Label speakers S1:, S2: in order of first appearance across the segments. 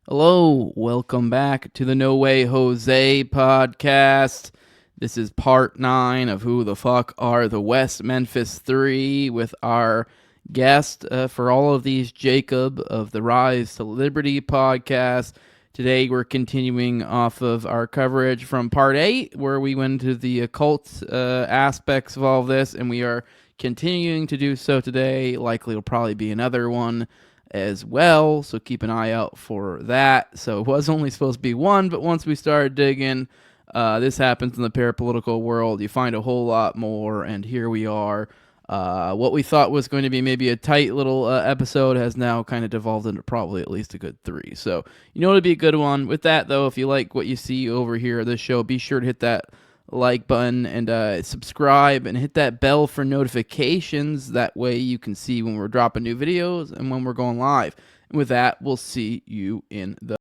S1: Hello, welcome back to the No Way Jose podcast. This is part 9 of Who the Fuck Are the West Memphis 3 with our guest for all of these, Jacob of the Rise to Liberty podcast. Today we're continuing off of our coverage from part 8 where we went into the occult aspects of all of this, and we are continuing to do so today. Likely will probably be another one as well, so keep an eye out for that. So it was only supposed to be one, but once we started digging, this happens in the parapolitical world. You find a whole lot more, and here we are. What we thought was going to be maybe a tight little episode has now kind of devolved into probably at least a good 3. So you know it'll be a good one. With that, though, if you like what you see over here this show, be sure to hit that like button and subscribe and hit that bell for notifications. That way you can see when we're dropping new videos and when we're going live. And with that, we'll see you in the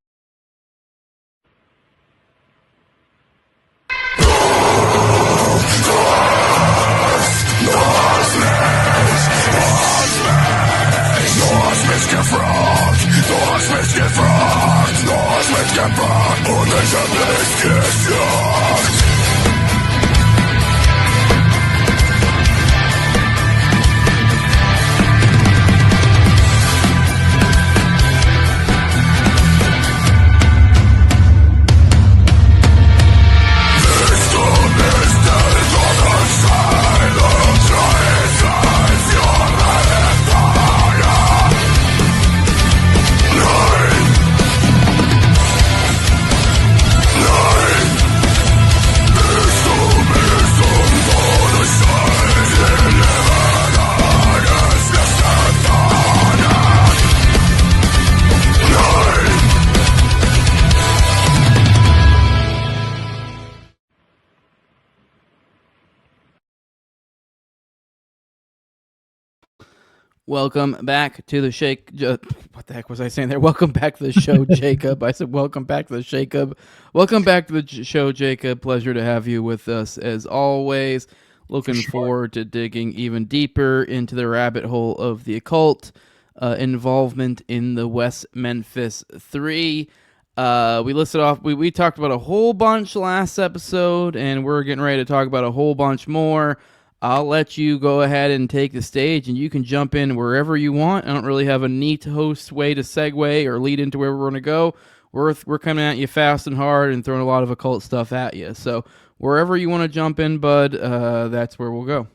S1: Welcome back to the shake. What the heck was I saying there? Welcome back to the show, Jacob. I said welcome back to the Jacob. Welcome back to the show, Jacob. Pleasure to have you with us as always. Looking forward to digging even deeper into the rabbit hole of the occult involvement in the West Memphis 3. We listed off, we talked about a whole bunch last episode, and we're getting ready to talk about a whole bunch more. I'll let you go ahead and take the stage, and you can jump in wherever you want. I don't really have a neat host way to segue or lead into where we're going to go. We're coming at you fast and hard and throwing a lot of occult stuff at you. So wherever you want to jump in, bud, that's where we'll go.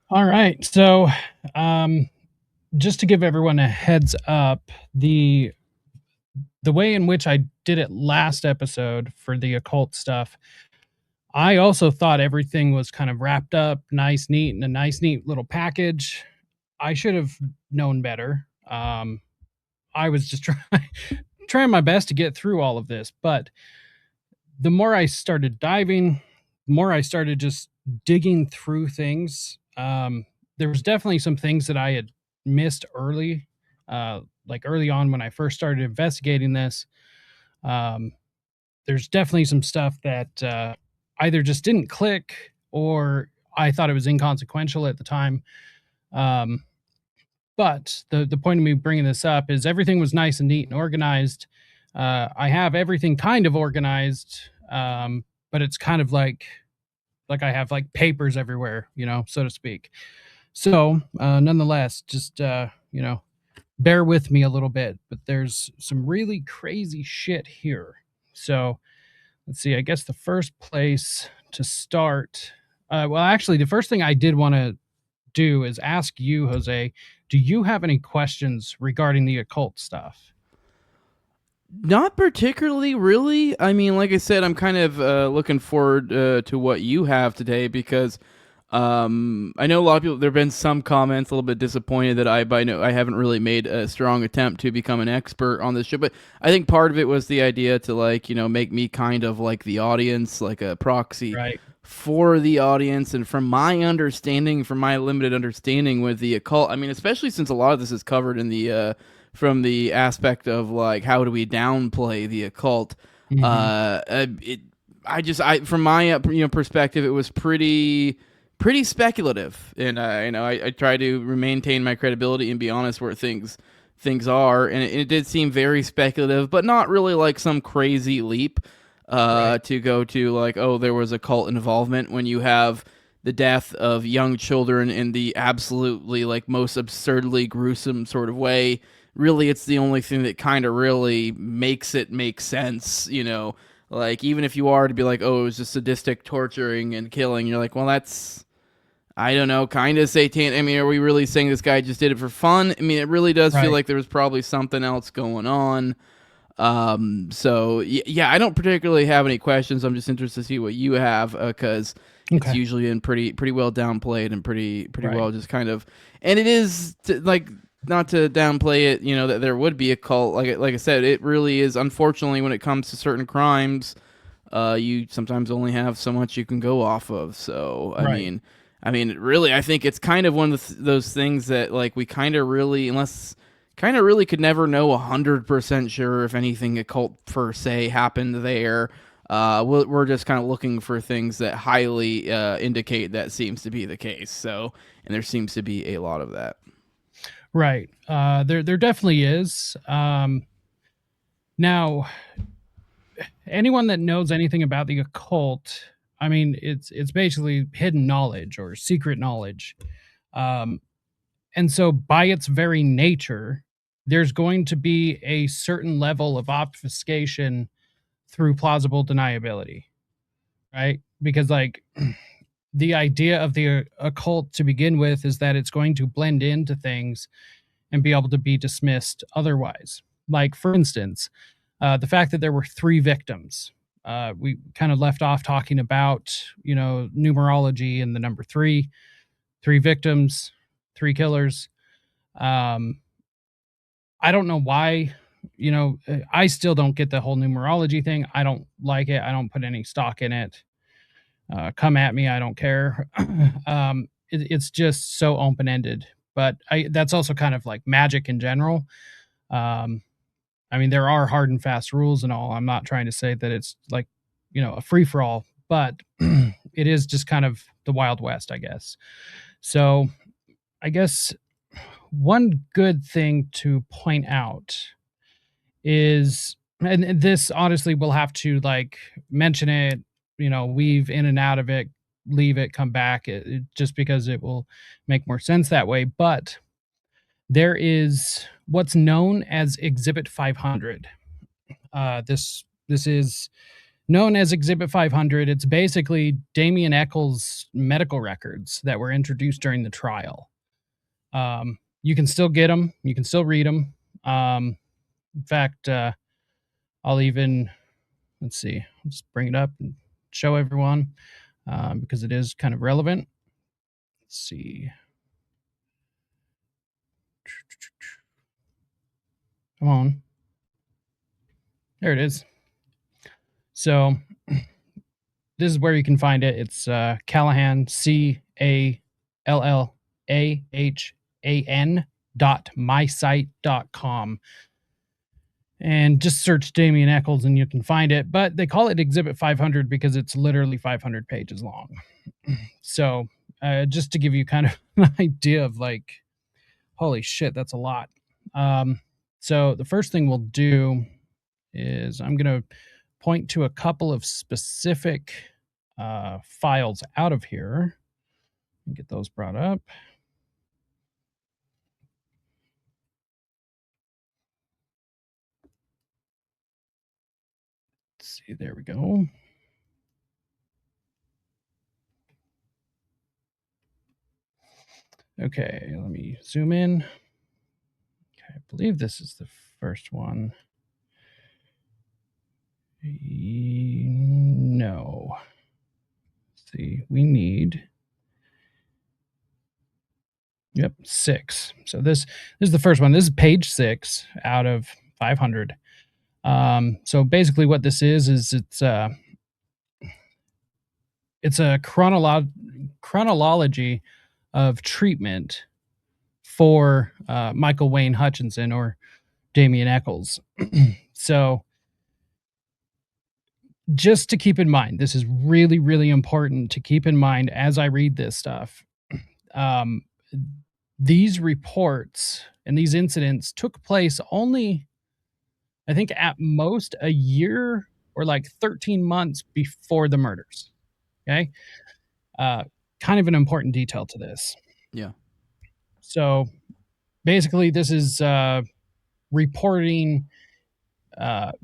S2: All right. So just to give everyone a heads up, the way in which I did it last episode for the occult stuff, I also thought everything was kind of wrapped up, nice, neat, in a nice, neat little package. I should have known better. I was just trying my best to get through all of this, but the more I started diving, the more I started just digging through things. There was definitely some things that I had missed early, like early on when I first started investigating this. There's definitely some stuff that either just didn't click or I thought it was inconsequential at the time. But the point of me bringing this up is everything was nice and neat and organized. I have everything kind of organized, but it's kind of like I have like papers everywhere, so to speak. So nonetheless, just, bear with me a little bit, but there's some really crazy shit here. So let's see, I guess the first place to start, actually, the first thing I did want to do is ask you, Jose, do you have any questions regarding the occult stuff?
S1: Not particularly, really. I mean, like I said, I'm kind of looking forward to what you have today because I know a lot of people. There have been some comments a little bit disappointed that I haven't really made a strong attempt to become an expert on this show. But I think part of it was the idea to make me kind of like the audience, like a proxy for the audience. And from my understanding, from my limited understanding with the occult, I mean, especially since a lot of this is covered in the from the aspect of like how do we downplay the occult. From my perspective, it was pretty speculative, and I try to maintain my credibility and be honest where things things are, and it did seem very speculative, but not really like some crazy leap
S2: Right.
S1: to go to like, oh, there was occult involvement when you have the death of young children in the absolutely like most absurdly gruesome sort of way. Really, it's the only thing that kind of really makes it make sense, you know. Like, even if you are to be like, oh, it was just sadistic torturing and killing, you're like, well, that's, I don't know, kind of satanic. I mean, are we really saying this guy just did it for fun? I mean, it really does feel
S2: Right.
S1: like there was probably something else going on. So yeah, I don't particularly have any questions. I'm just interested to see what you have, because it's
S2: Okay.
S1: usually been pretty well downplayed and pretty
S2: Right.
S1: well just kind of, and it is like, not to downplay it, you know, that there would be a cult. Like I said, it really is. Unfortunately, when it comes to certain crimes, you sometimes only have so much you can go off of. So
S2: Right.
S1: I mean, really, I think it's kind of one of those things that like we kind of really, unless kind of really could never know 100% sure if anything occult per se happened there. We're just kind of looking for things that highly indicate that seems to be the case. So, and there seems to be a lot of that.
S2: Right. There definitely is. Now, anyone that knows anything about the occult, I mean, it's basically hidden knowledge or secret knowledge. Um, and so, by its very nature, there's going to be a certain level of obfuscation through plausible deniability, right? Because, like, the idea of the occult to begin with is that it's going to blend into things and be able to be dismissed otherwise. Like, for instance, the fact that there were 3 victims. We kind of left off talking about, numerology and the number 3 victims, 3 killers. Um, I don't know why, I still don't get the whole numerology thing. I don't like it. I don't put any stock in it. Come at me. I don't care. It's just so open ended. But that's also kind of like magic in general. Um, I mean, there are hard and fast rules and all. I'm not trying to say that it's like, a free for all, but it is just kind of the Wild West, I guess. So I guess one good thing to point out is, and this honestly we'll have to like mention it, weave in and out of it, leave it, come back, just because it will make more sense that way. But there is what's known as Exhibit 500. This is known as Exhibit 500. It's basically Damien Echols' medical records that were introduced during the trial. You can still get them. You can still read them. In fact, I'll even, let's see, I'll just bring it up and show everyone, because it is kind of relevant. Let's see. Come on. There it is. So this is where you can find it. It's Callahan, CALLAHAN.mysite.com. And just search Damien Echols and you can find it. But they call it Exhibit 500 because it's literally 500 pages long. So just to give you kind of an idea of like, holy shit, that's a lot. So the first thing we'll do is I'm going to point to a couple of specific files out of here and get those brought up. Let's see, there we go. Okay, let me zoom in. Okay, I believe this is the first one. No. Let's see, we need, yep, 6. So this is the first one. This is page 6 out of 500. So basically what this is it's a chronology of treatment for Michael Wayne Hutchinson or Damien Echols. So just to keep in mind, this is really, really important to keep in mind as I read this stuff. These reports And these incidents took place only, I think, at most a year or like 13 months before the murders. Okay. Kind of an important detail to this.
S1: Yeah.
S2: So basically, this is reporting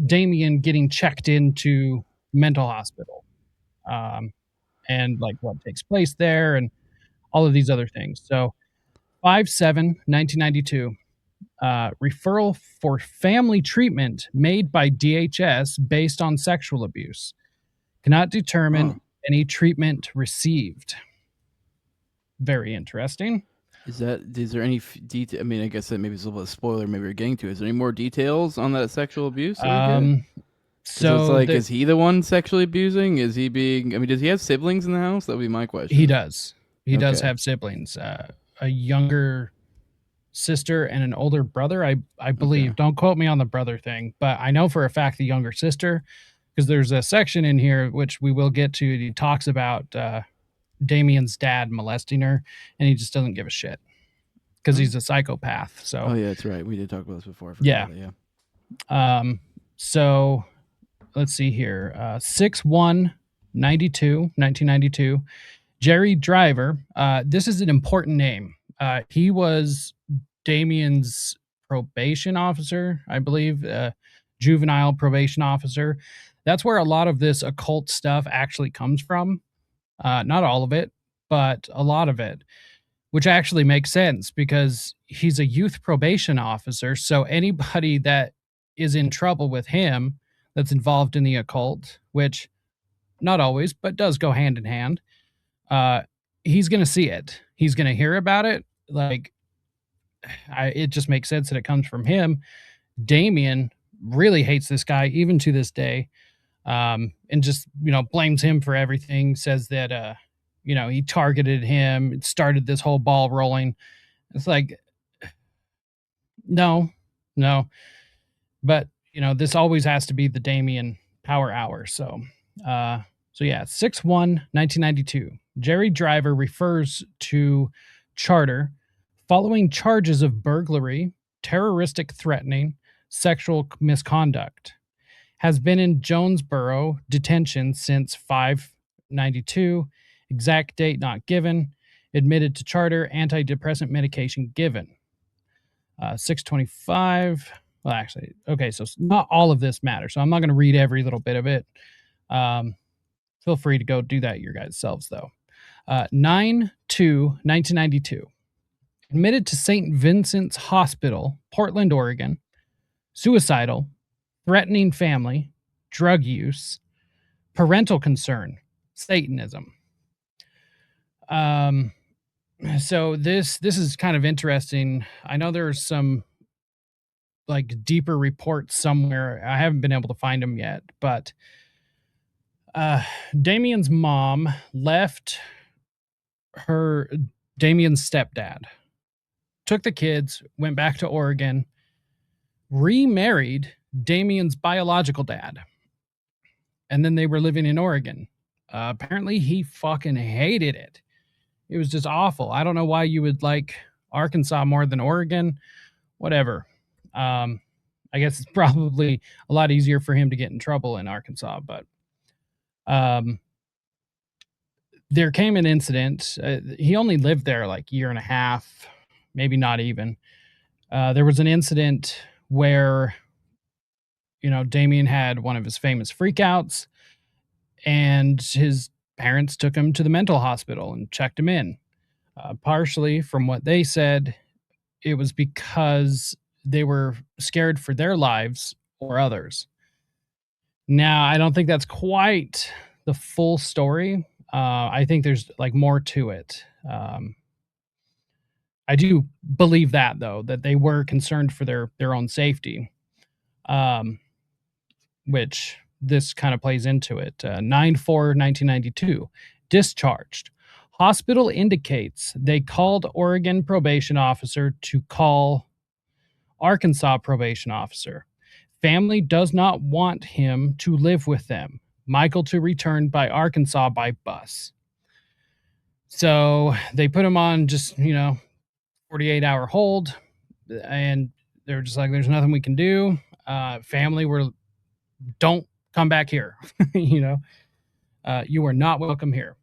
S2: Damien getting checked into mental hospital, and like what takes place there and all of these other things. So 5/7/1992, referral for family treatment made by DHS based on sexual abuse. Cannot determine any treatment received. Very interesting.
S1: Is there any detail? I mean, I guess that maybe it's a little bit of spoiler. Maybe we're getting to. Is there any more details on that sexual abuse? That we get? So it's like, is he the one sexually abusing? Is he being? I mean, does he have siblings in the house? That would be my question.
S2: He does. He does have siblings. A younger sister and an older brother, I believe. Okay. Don't quote me on the brother thing, but I know for a fact the younger sister, because there's a section in here which we will get to. He talks about Damien's dad molesting her, and he just doesn't give a shit because he's a psychopath. So,
S1: oh yeah, that's right. We did talk about this before.
S2: Yeah. So let's see here. 6/1/1992. Jerry Driver. This is an important name. He was Damien's probation officer, I believe, juvenile probation officer. That's where a lot of this occult stuff actually comes from. Not all of it, but a lot of it, which actually makes sense because he's a youth probation officer. So anybody that is in trouble with him that's involved in the occult, which not always, but does go hand in hand, he's going to see it. He's going to hear about it. Like, it just makes sense that it comes from him. Damien really hates this guy even to this day. And just, blames him for everything, says that, he targeted him, it started this whole ball rolling. It's like, no, but, this always has to be the Damien power hour. So yeah, 6/1/1992, Jerry Driver refers to Charter following charges of burglary, terroristic threatening, sexual misconduct. Has been in Jonesboro detention since 5/92. Exact date not given. Admitted to Charter, antidepressant medication given. 6/25. Well, actually, okay, so not all of this matters. So I'm not going to read every little bit of it. Feel free to go do that your guys' selves, though. 9/2/1992. Admitted to St. Vincent's Hospital, Portland, Oregon. Suicidal. Threatening family, drug use, parental concern, Satanism. So this is kind of interesting. I know there's some like deeper reports somewhere. I haven't been able to find them yet, but Damien's mom left Damien's stepdad, took the kids, went back to Oregon, remarried Damien's biological dad. And then they were living in Oregon. Apparently he fucking hated it. It was just awful. I don't know why you would like Arkansas more than Oregon. Whatever. I guess it's probably a lot easier for him to get in trouble in Arkansas, but there came an incident. He only lived there like a year and a half, maybe not even. There was an incident where Damien had one of his famous freakouts, and his parents took him to the mental hospital and checked him in. Partially, from what they said, it was because they were scared for their lives or others. Now, I don't think that's quite the full story. I think there's like more to it. I do believe that, though, that they were concerned for their own safety. Which this kind of plays into it. 9/4/1992, discharged. Hospital indicates they called Oregon probation officer to call Arkansas probation officer. Family does not want him to live with them. Michael to return by Arkansas by bus. So they put him on just, 48-hour hold. and they were just like, there's nothing we can do. Family, don't come back here. You know, you are not welcome here.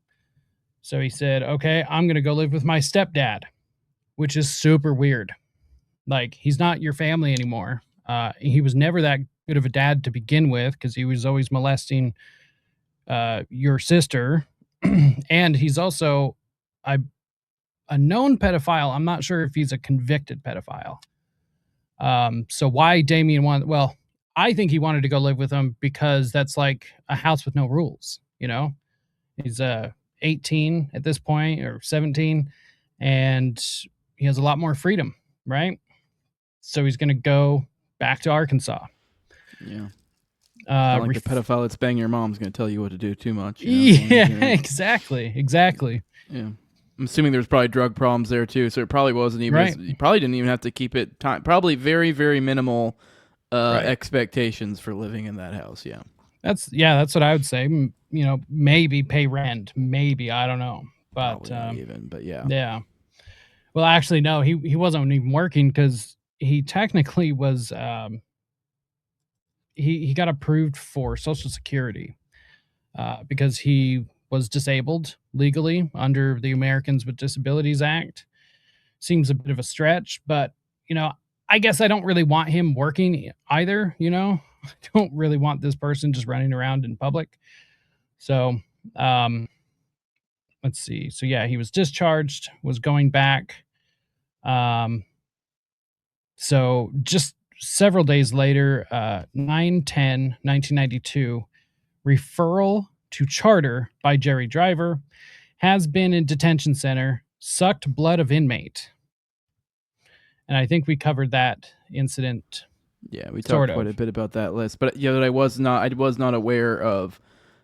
S2: So he said, okay, I'm going to go live with my stepdad, which is super weird. Like, he's not your family anymore. He was never that good of a dad to begin with because he was always molesting your sister. And he's also a known pedophile. I'm not sure if he's a convicted pedophile. So why Damien wanted, well, I think he wanted to go live with him because that's like a house with no rules, you know? He's 18 at this point, or 17, and he has a lot more freedom, right? So he's going to go back to Arkansas.
S1: Yeah. Not like the pedophile that's banging your mom's going to tell you what to do too much. You know?
S2: Yeah, exactly.
S1: Yeah. I'm assuming there's probably drug problems there too, so it probably wasn't even.
S2: Right.
S1: You probably didn't even have to keep it. Probably very, very minimal expectations for living in that house. Yeah.
S2: That's what I would say. You know, maybe pay rent. Maybe, I don't know, but
S1: not even. But yeah.
S2: Yeah. Well, actually, no. He wasn't even working because he technically was. He got approved for Social Security because he was disabled legally under the Americans with Disabilities Act. Seems a bit of a stretch, but, you know, I guess I don't really want him working either, you know? I don't really want this person just running around in public. So, let's see. So, yeah, he was discharged, was going back. So just several days later, 9/10/1992, referral to charter by Jerry Driver, has been in detention center, sucked blood of inmate. And I think we covered that incident.
S1: Yeah, we talked quite a bit about that list, but yeah, that I was not aware of,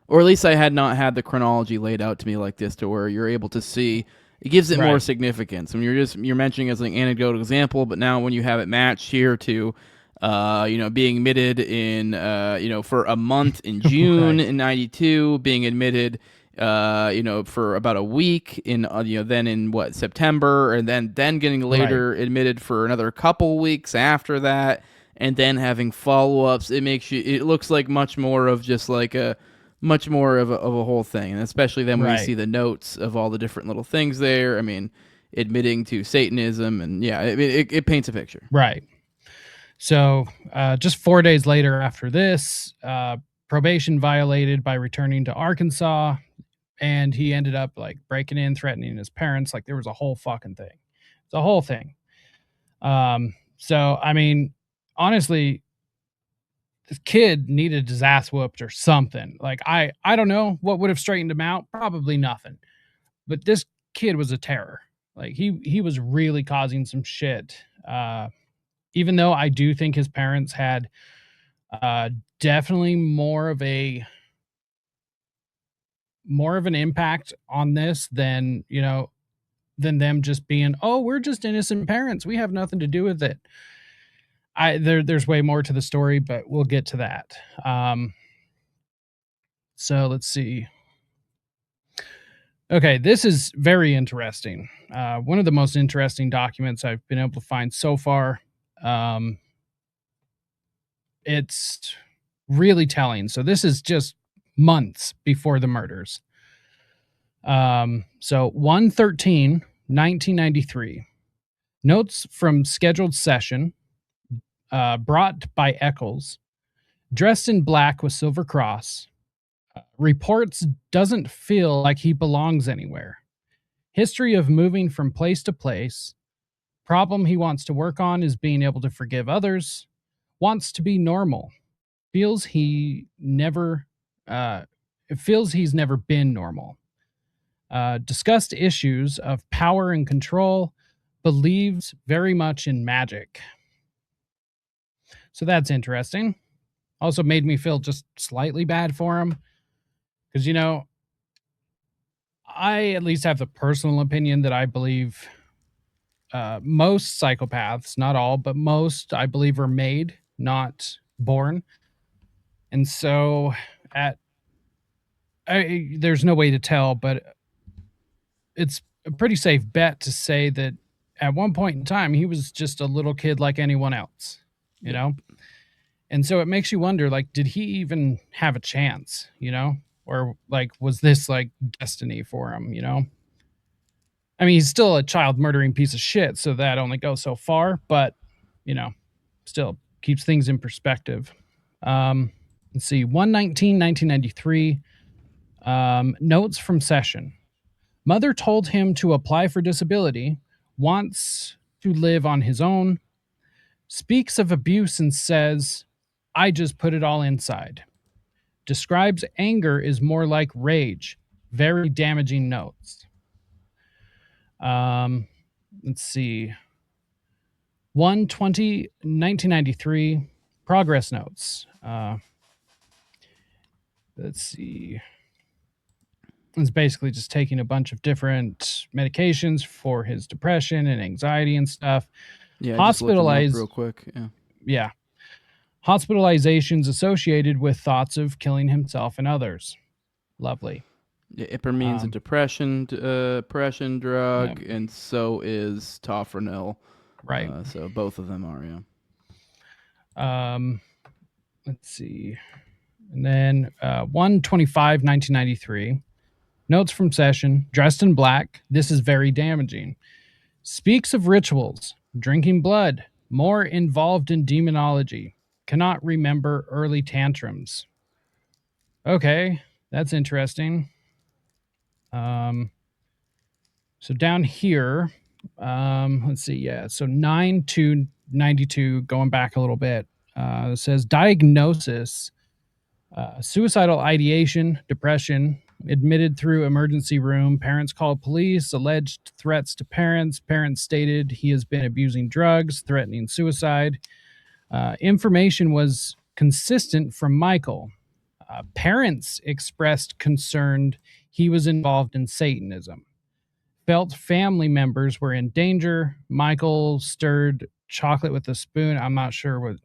S1: or at least I had not had the chronology laid out to me like this, to where you're able to see. It gives it more significance. I mean, you're mentioning as an anecdotal example, but now when you have it matched here to, being admitted in, for a month in June in '92, being admitted, for about a week in, then in September, and then getting later admitted for another couple weeks after that, and then having follow-ups. It looks like much more of just like a whole thing, and especially then when you see the notes of all the different little things there. I mean, admitting to Satanism, and yeah, it paints a picture.
S2: Right. So just 4 days later after this, probation violated by returning to Arkansas, and he ended up like breaking in, threatening his parents. Like, there was a whole fucking thing. It's a whole thing. So, I mean, honestly, this kid needed his ass whooped or something. Like, I don't know what would have straightened him out. Probably nothing. But this kid was a terror. Like, he was really causing some shit. Even though I do think his parents had definitely more of an impact on this than them just being, oh, we're just innocent parents, we have nothing to do with it. There's way more to the story, but we'll get to that. So let's see. Okay, this is very interesting. One of the most interesting documents I've been able to find so far. It's really telling. So this is just months before the murders. So 1/13/1993. Notes from scheduled session, brought by Echols, dressed in black with silver cross. Reports doesn't feel like he belongs anywhere. History of moving from place to place. Problem he wants to work on is being able to forgive others. Wants to be normal. Feels he's never been normal. Discussed issues of power and control. Believes very much in magic. So that's interesting. Also made me feel just slightly bad for him. Because, I at least have the personal opinion that I believe most psychopaths, not all, but most, I believe, are made, not born. And so there's no way to tell, but it's a pretty safe bet to say that at one point in time, he was just a little kid like anyone else, you
S1: Yep.
S2: know? And so it makes you wonder, like, did he even have a chance, you know? Or like, was this like destiny for him, you know? I mean, he's still a child murdering piece of shit, so that only goes so far, but, you know, still keeps things in perspective. Let's see, 1/19/1993, notes from session. Mother told him to apply for disability, wants to live on his own, speaks of abuse and says, I just put it all inside. Describes anger is more like rage. Very damaging notes. Let's see. 1/20/1993, progress notes. Let's see. It's basically just taking a bunch of different medications for his depression and anxiety and stuff.
S1: Yeah, I just looked them up
S2: Hospitalized.
S1: real quick. Yeah.
S2: Yeah. Hospitalizations associated with thoughts of killing himself and others. Lovely.
S1: Yeah, Ipamine's a depression drug,
S2: Yep.
S1: and so is tofranil.
S2: Right.
S1: So both of them are, yeah.
S2: Let's see. And then 1/25/1993. Notes from session. Dressed in black. This is very damaging. Speaks of rituals. Drinking blood. More involved in demonology. Cannot remember early tantrums. Okay, that's interesting. So down here, let's see. Yeah, so 9/2/92, going back a little bit, it says diagnosis, suicidal ideation, depression, admitted through emergency room. Parents called police, alleged threats to parents. Parents stated he has been abusing drugs, threatening suicide. Information was consistent from Michael. Parents expressed concern he was involved in Satanism. Felt family members were in danger. Michael stirred chocolate with a spoon. I'm not sure what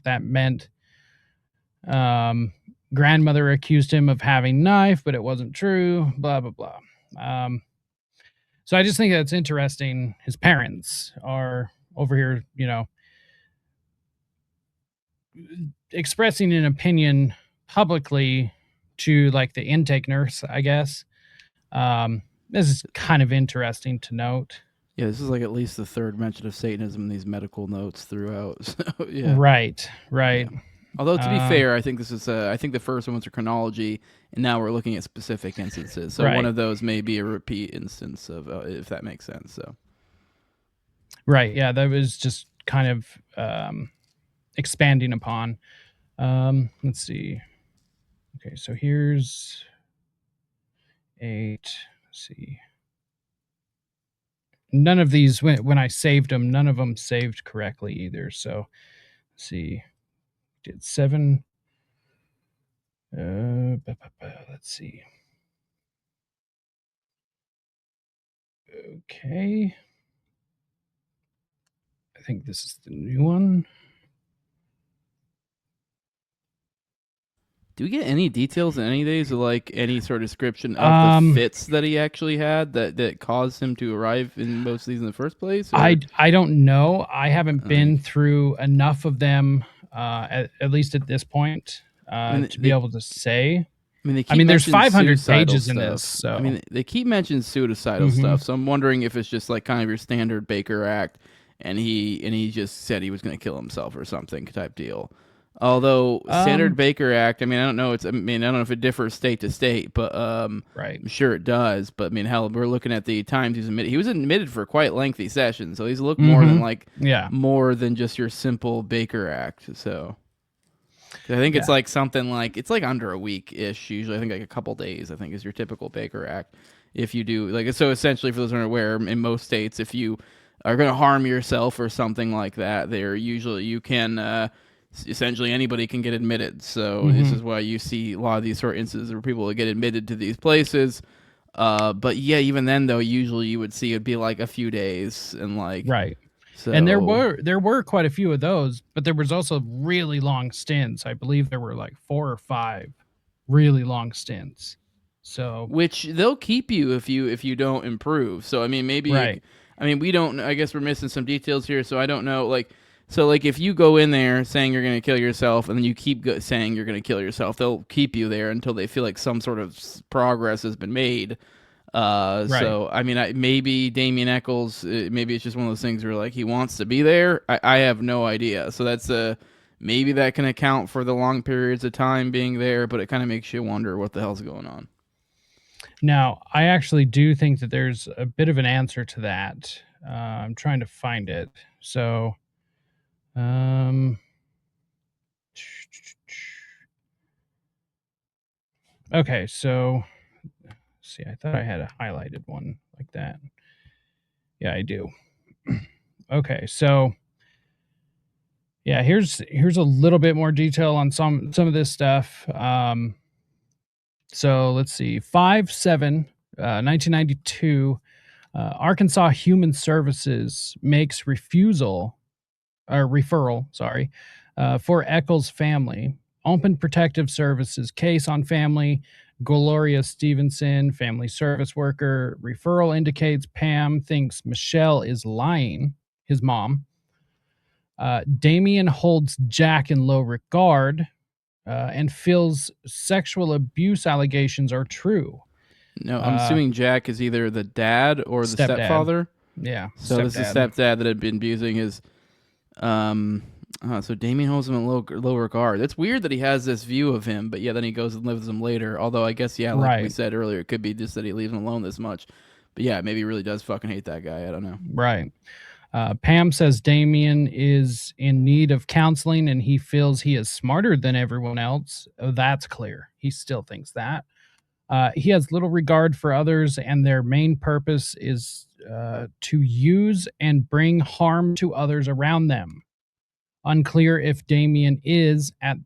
S2: that meant. Grandmother accused him of having knife, but it wasn't true. Blah, blah, blah. So I just think that's interesting. His parents are over here, you know, expressing an opinion publicly to like the intake nurse, I guess. This is kind of interesting to note.
S1: Yeah, this is like at least the third mention of Satanism in these medical notes throughout. So yeah,
S2: Right.
S1: yeah. Although to be fair, I think this is I think the first one was a chronology, and now we're looking at specific instances. So one of those may be a repeat instance of, if that makes sense. So
S2: right, yeah, that was just kind of expanding upon. Let's see. Okay, so here's 8. Let's see. None of these, when I saved them, none of them saved correctly either. So let's see. Did 7. Let's see. Okay. I think this is the new one.
S1: do we get any details in any of these, or like any sort of description of the fits that he actually had that caused him to arrive in most of these in the first place? Or?
S2: I don't know. I haven't been through enough of them, at least at this point, to be able to say. I mean, there's 500 pages in this. So
S1: I mean, they keep mentioning suicidal stuff. So I'm wondering if it's just like kind of your standard Baker Act, and he just said he was going to kill himself or something type deal. Although standard Baker Act, I mean, I don't know. I don't know if it differs state to state, but
S2: right.
S1: I'm sure it does. But I mean, hell, we're looking at the times he was admitted. He was admitted for quite lengthy sessions, so he's looked more than more than just your simple Baker Act. So I think it's like something like it's like under a week ish. Usually, I think like a couple days. I think is your typical Baker Act. If you do like so, essentially, for those who aren't aware, in most states, if you are going to harm yourself or something like that, there usually you can. Essentially anybody can get admitted. So this is why you see a lot of these sort of instances where people get admitted to these places. But yeah, even then though, usually you would see it'd be like a few days and like
S2: right.
S1: So,
S2: and there were quite a few of those, but there was also really long stints. I believe there were like 4 or 5 really long stints. So
S1: which they'll keep you if you don't improve. So I mean, maybe I mean, we don't. I guess we're missing some details here, so I don't know. Like, if you go in there saying you're going to kill yourself, and then you keep saying you're going to kill yourself, they'll keep you there until they feel like some sort of progress has been made.
S2: Right.
S1: So I mean, maybe Damien Echols, maybe it's just one of those things where like he wants to be there. I have no idea. So that's maybe that can account for the long periods of time being there, but it kind of makes you wonder what the hell's going on.
S2: Now, I actually do think that there's a bit of an answer to that. I'm trying to find it. So, okay, so see, I thought I had a highlighted one like that. Yeah, I do. Okay, so yeah, here's a little bit more detail on some of this stuff. So let's see, 5/7/1992, Arkansas Human Services makes referral, for Echols' family. Open Protective Services case on family. Gloria Stevenson, family service worker. Referral indicates Pam thinks Michelle is lying, his mom. Damien holds Jack in low regard and feels sexual abuse allegations are true.
S1: No, I'm assuming Jack is either the dad or the
S2: Stepdad.
S1: stepfather.
S2: Yeah.
S1: So this is stepdad that had been abusing his. So Damien holds him in low regard. It's weird that he has this view of him, but yeah, then he goes and lives with him later. Although I guess like we said earlier, it could be just that he leaves him alone this much. But yeah, maybe he really does fucking hate that guy. I don't know.
S2: Right. Pam says Damien is in need of counseling and he feels he is smarter than everyone else. Oh, that's clear. He still thinks that. He has little regard for others, and their main purpose is to use and bring harm to others around them. Unclear if Damien is at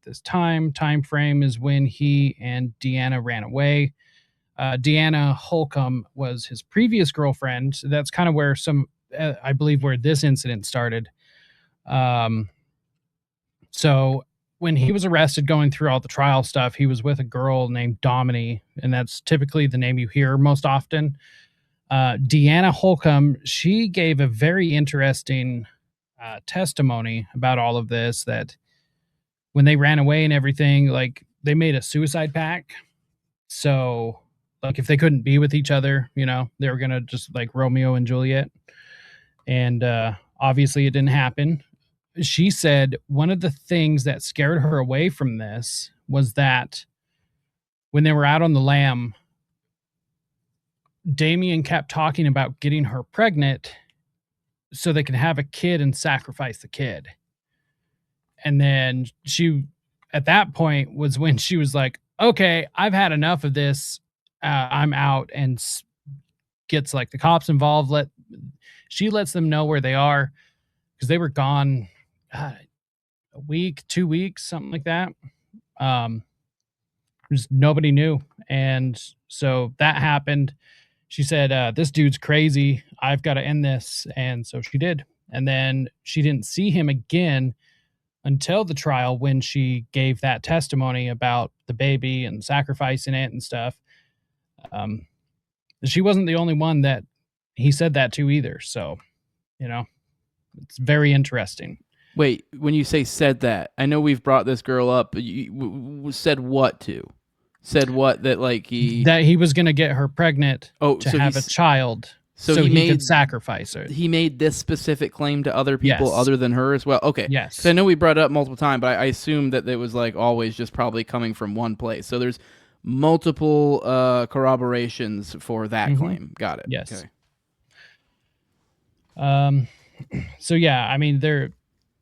S2: this time frame is when he and Deanna ran away. Deanna Holcomb was his previous girlfriend. So that's kind of where I believe where this incident started. So when he was arrested going through all the trial stuff, he was with a girl named Domini, and that's typically the name you hear most often. Deanna Holcomb, she gave a very interesting testimony about all of this, that when they ran away and everything, like they made a suicide pact. So like if they couldn't be with each other, they were going to just like Romeo and Juliet. And obviously it didn't happen. She said one of the things that scared her away from this was that when they were out on the lam, Damien kept talking about getting her pregnant so they could have a kid and sacrifice the kid. And then at that point was when she was like, okay, I've had enough of this. I'm out, and gets like the cops involved. She lets them know where they are because they were gone a week, 2 weeks, something like that. Just nobody knew. And so that happened. She said, this dude's crazy. I've got to end this. And so she did. And then she didn't see him again until the trial when she gave that testimony about the baby and sacrificing it and stuff. She wasn't the only one that he said that to either. So, it's very interesting.
S1: Wait, when you say said that, I know we've brought this girl up. You said what to? Said what that like
S2: that he was going to get her pregnant to have a child. So he could sacrifice her.
S1: He made this specific claim to other people other than her as well? Okay.
S2: Yes.
S1: Because I know we brought it up multiple times, but I assume that it was like always just probably coming from one place. So there's multiple corroborations for that claim. Got it.
S2: Yes. Okay. So yeah, I mean,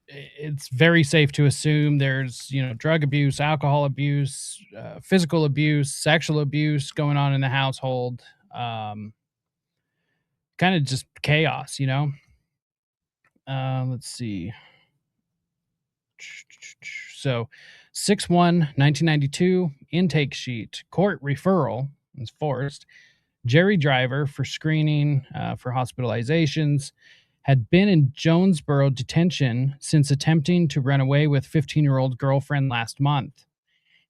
S2: it's very safe to assume there's, drug abuse, alcohol abuse, physical abuse, sexual abuse going on in the household. Kind of just chaos, let's see. So 6/1/1992, intake sheet, court referral is forced. Jerry Driver for screening for hospitalizations had been in Jonesboro detention since attempting to run away with 15-year-old girlfriend last month.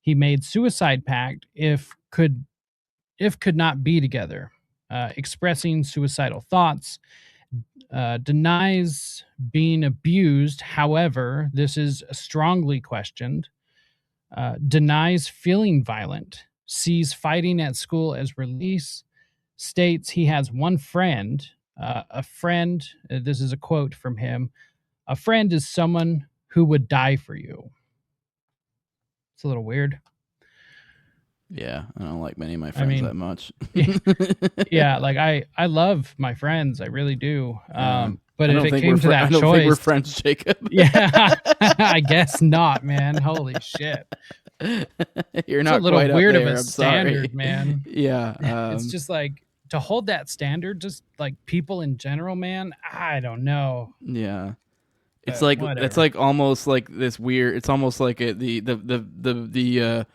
S2: He made suicide pact if could not be together. expressing suicidal thoughts, denies being abused. However, this is strongly questioned. Denies feeling violent, sees fighting at school as release, states he has one friend. A friend, this is a quote from him, a friend is someone who would die for you. It's a little weird.
S1: Yeah, I don't like many of my friends that much.
S2: Yeah, like I love my friends, I really do. But if it came to that
S1: I don't
S2: choice,
S1: think we're friends, Jacob.
S2: Yeah, I guess not, man. Holy shit.
S1: You're
S2: It's
S1: not
S2: a little
S1: quite
S2: weird
S1: up
S2: of
S1: there.
S2: a
S1: I'm
S2: standard,
S1: sorry.
S2: man.
S1: Yeah,
S2: It's just like to hold that standard, just like people in general, man. I don't know.
S1: yeah. It's
S2: But
S1: like
S2: whatever.
S1: it's like almost like this weird. It's almost like the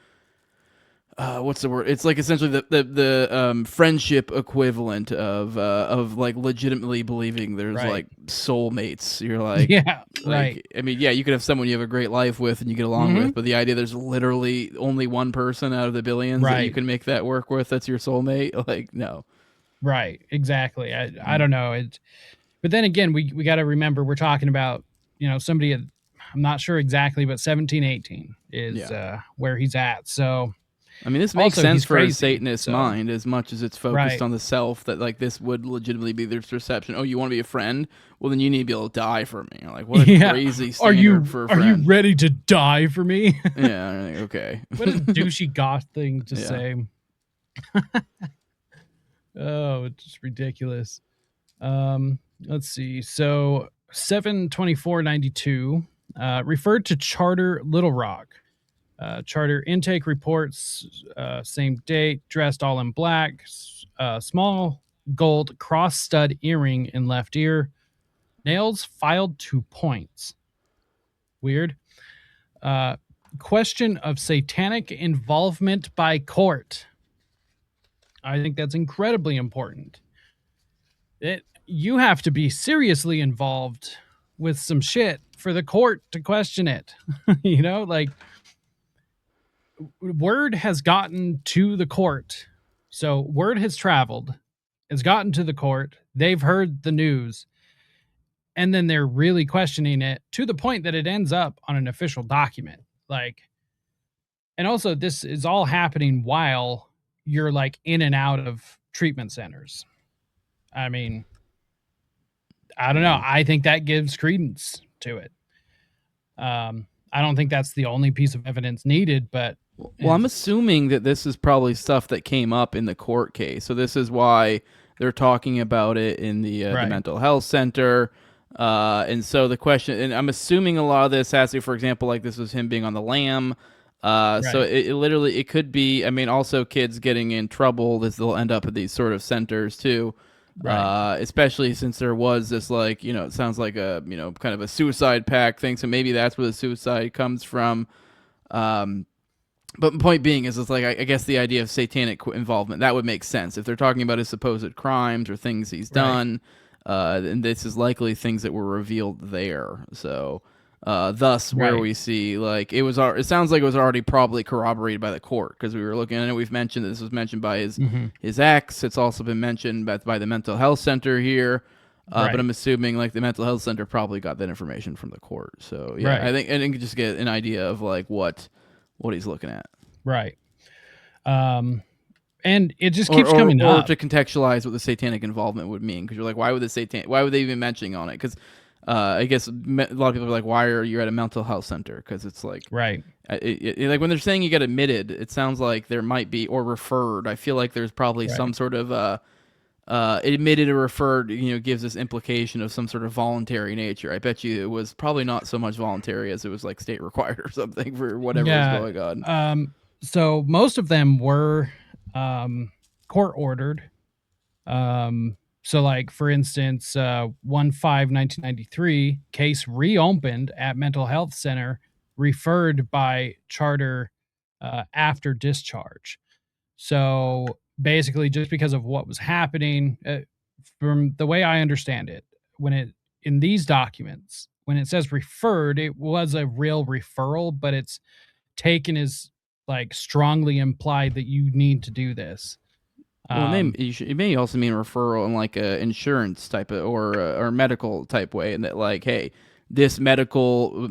S1: what's the word? It's like essentially the friendship equivalent of like legitimately believing there's
S2: Right.
S1: like soulmates. You're like,
S2: Yeah,
S1: like,
S2: right.
S1: I mean, yeah, you could have someone you have a great life with and you get along with, but the idea there's literally only one person out of the billions that you
S2: Right.
S1: can make that work with. That's your soulmate. Like, no.
S2: Right. Exactly. I don't know. But then again, we got to remember we're talking about, somebody I'm not sure exactly, but 17, 18 is where he's at. So
S1: I mean, this makes
S2: also,
S1: sense
S2: he's
S1: for a
S2: crazy,
S1: Satanist
S2: so
S1: mind as much as it's focused
S2: Right.
S1: on the self, that like this would legitimately be their perception. Oh, you want to be a friend? Well, then you need to be able to die for me. Like, what a crazy standard for a friend.
S2: Are you ready to die for me?
S1: Yeah, I think, okay.
S2: What a douchey goth thing to say. Oh, it's just ridiculous. Let's see. So 7/24/92 referred to Charter Little Rock. Charter intake reports, same date, dressed all in black, small gold cross stud earring in left ear, nails filed to points. Weird. Question of satanic involvement by court. I think that's incredibly important. You have to be seriously involved with some shit for the court to question it. Like, word has gotten to the court. So word has traveled, has gotten to the court. They've heard the news. And then they're really questioning it to the point that it ends up on an official document. Like, and also this is all happening while you're like in and out of treatment centers. I mean, I don't know. I think that gives credence to it. I don't think that's the only piece of evidence needed, but
S1: well, I'm assuming that this is probably stuff that came up in the court case. So this is why they're talking about it in the mental health center. And so the question, and I'm assuming a lot of this has to, for example, like this was him being on the lam. So it literally, it could be, I mean, also kids getting in trouble, they'll end up at these sort of centers too. Especially since there was this, like, it sounds like a, kind of a suicide pact thing. So maybe that's where the suicide comes from. But the point being is, it's like, I guess the idea of satanic involvement, that would make sense. If they're talking about his supposed crimes or things he's done, and this is likely things that were revealed there. So, thus, where we see, like, it sounds like it was already probably corroborated by the court, because we were looking at it. We've mentioned this was mentioned by his ex. It's also been mentioned by the mental health center here. But I'm assuming, like, the mental health center probably got that information from the court. So, yeah, I think, and you can just get an idea of, like, what he's looking at.
S2: Right. And it just keeps coming up.
S1: Or to contextualize what the satanic involvement would mean, because you're like, why would they even mentioning on it? Because I guess a lot of people are like, why are you at a mental health center? Because it's like,
S2: like
S1: when they're saying you get admitted, it sounds like there might be, or referred. I feel like there's probably some sort of admitted or referred, gives this implication of some sort of voluntary nature. I bet you it was probably not so much voluntary as it was like state required or something for whatever was going on.
S2: So most of them were court ordered. So, like, for instance, 1/5/1993, case reopened at mental health center, referred by charter after discharge. So basically, just because of what was happening, from the way I understand it, in these documents, when it says referred, it was a real referral, but it's taken as like strongly implied that you need to do this.
S1: Well, it may also mean referral in like a insurance type of or medical type way, and that like, hey, this medical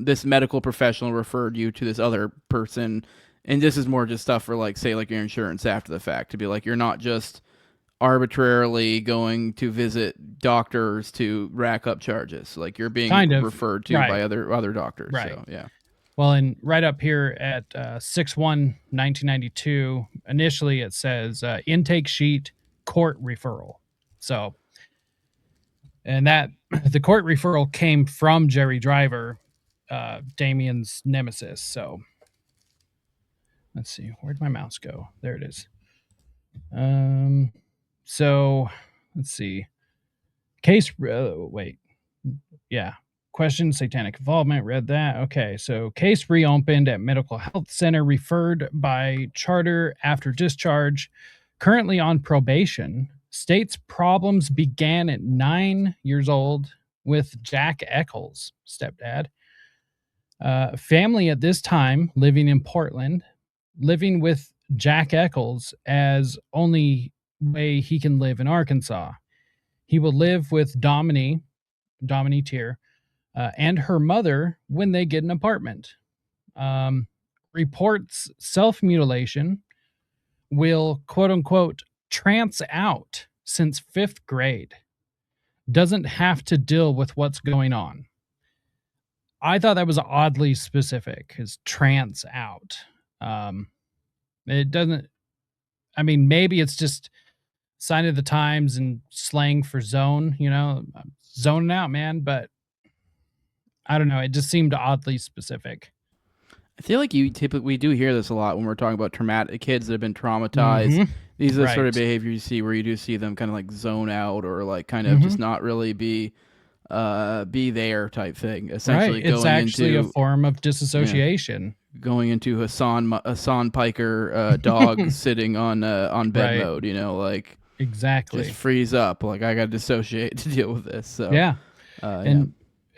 S1: professional referred you to this other person, and this is more just stuff for like say like your insurance after the fact to be like you're not just arbitrarily going to visit doctors to rack up charges, like you're being
S2: Kind of,
S1: referred to
S2: right.
S1: by other doctors.
S2: Right.
S1: So yeah.
S2: Well, and right up here at 6/1/1992, initially it says intake sheet, court referral. So, and that the court referral came from Jerry Driver, Damien's nemesis. So, let's see, where'd my mouse go? There it is. So let's see. Case, wait, yeah. Question, satanic involvement, read that. Okay, so case reopened at Medical Health Center, referred by charter after discharge, currently on probation. States problems began at 9 years old with Jack Echols, stepdad. Family at this time living in Portland, living with Jack Echols as only way he can live in Arkansas. He will live with Dominique Tier, and her mother when they get an apartment. Reports self-mutilation, will quote unquote trance out since 5th grade. Doesn't have to deal with what's going on. I thought that was oddly specific, is trance out. It doesn't, I mean, maybe it's just sign of the times and slang for zone, I'm zoning out, man, but I don't know. It just seemed oddly specific.
S1: I feel like we do hear this a lot when we're talking about traumatic kids that have been traumatized. Mm-hmm. These are the sort of behavior you see where you do see them kind of like zone out or like kind of just not really be there type thing. Essentially,
S2: it's actually a form of disassociation.
S1: Yeah, going into Hassan Piker dog sitting on bed mode. Like
S2: exactly
S1: just freeze up. Like I got to dissociate to deal with this. So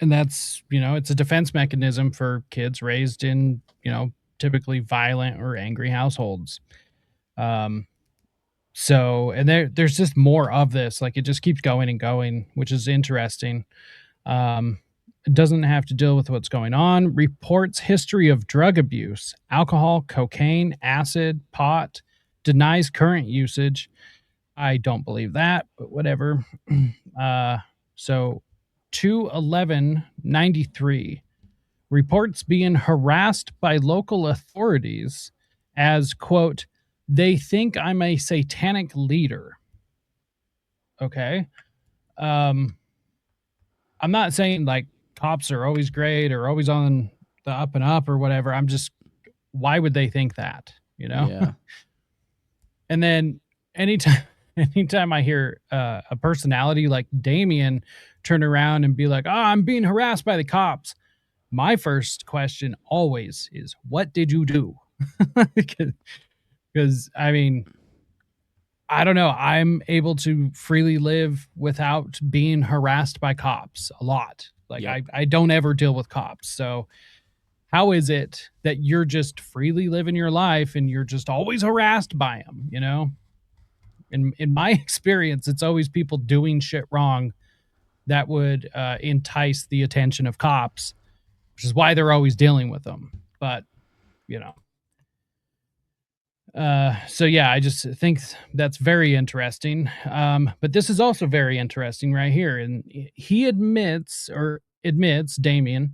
S2: and that's, it's a defense mechanism for kids raised in, typically violent or angry households. So, and there's just more of this, like it just keeps going and going, which is interesting. It doesn't have to deal with what's going on. Reports history of drug abuse, alcohol, cocaine, acid, pot, denies current usage. I don't believe that, but whatever. So 2/11/93, reports being harassed by local authorities as, quote, they think I'm a satanic leader. Okay. I'm not saying like cops are always great or always on the up and up or whatever. I'm just, why would they think that,
S1: Yeah.
S2: And then anytime I hear a personality like Damien turn around and be like, oh, I'm being harassed by the cops, my first question always is, what did you do? Because, I mean, I don't know. I'm able to freely live without being harassed by cops a lot. Like, I don't ever deal with cops. So how is it that you're just freely living your life and you're just always harassed by them, In my experience, it's always people doing shit wrong that would entice the attention of cops, which is why they're always dealing with them. But, so yeah, I just think that's very interesting. But this is also very interesting right here. And he admits, Damien,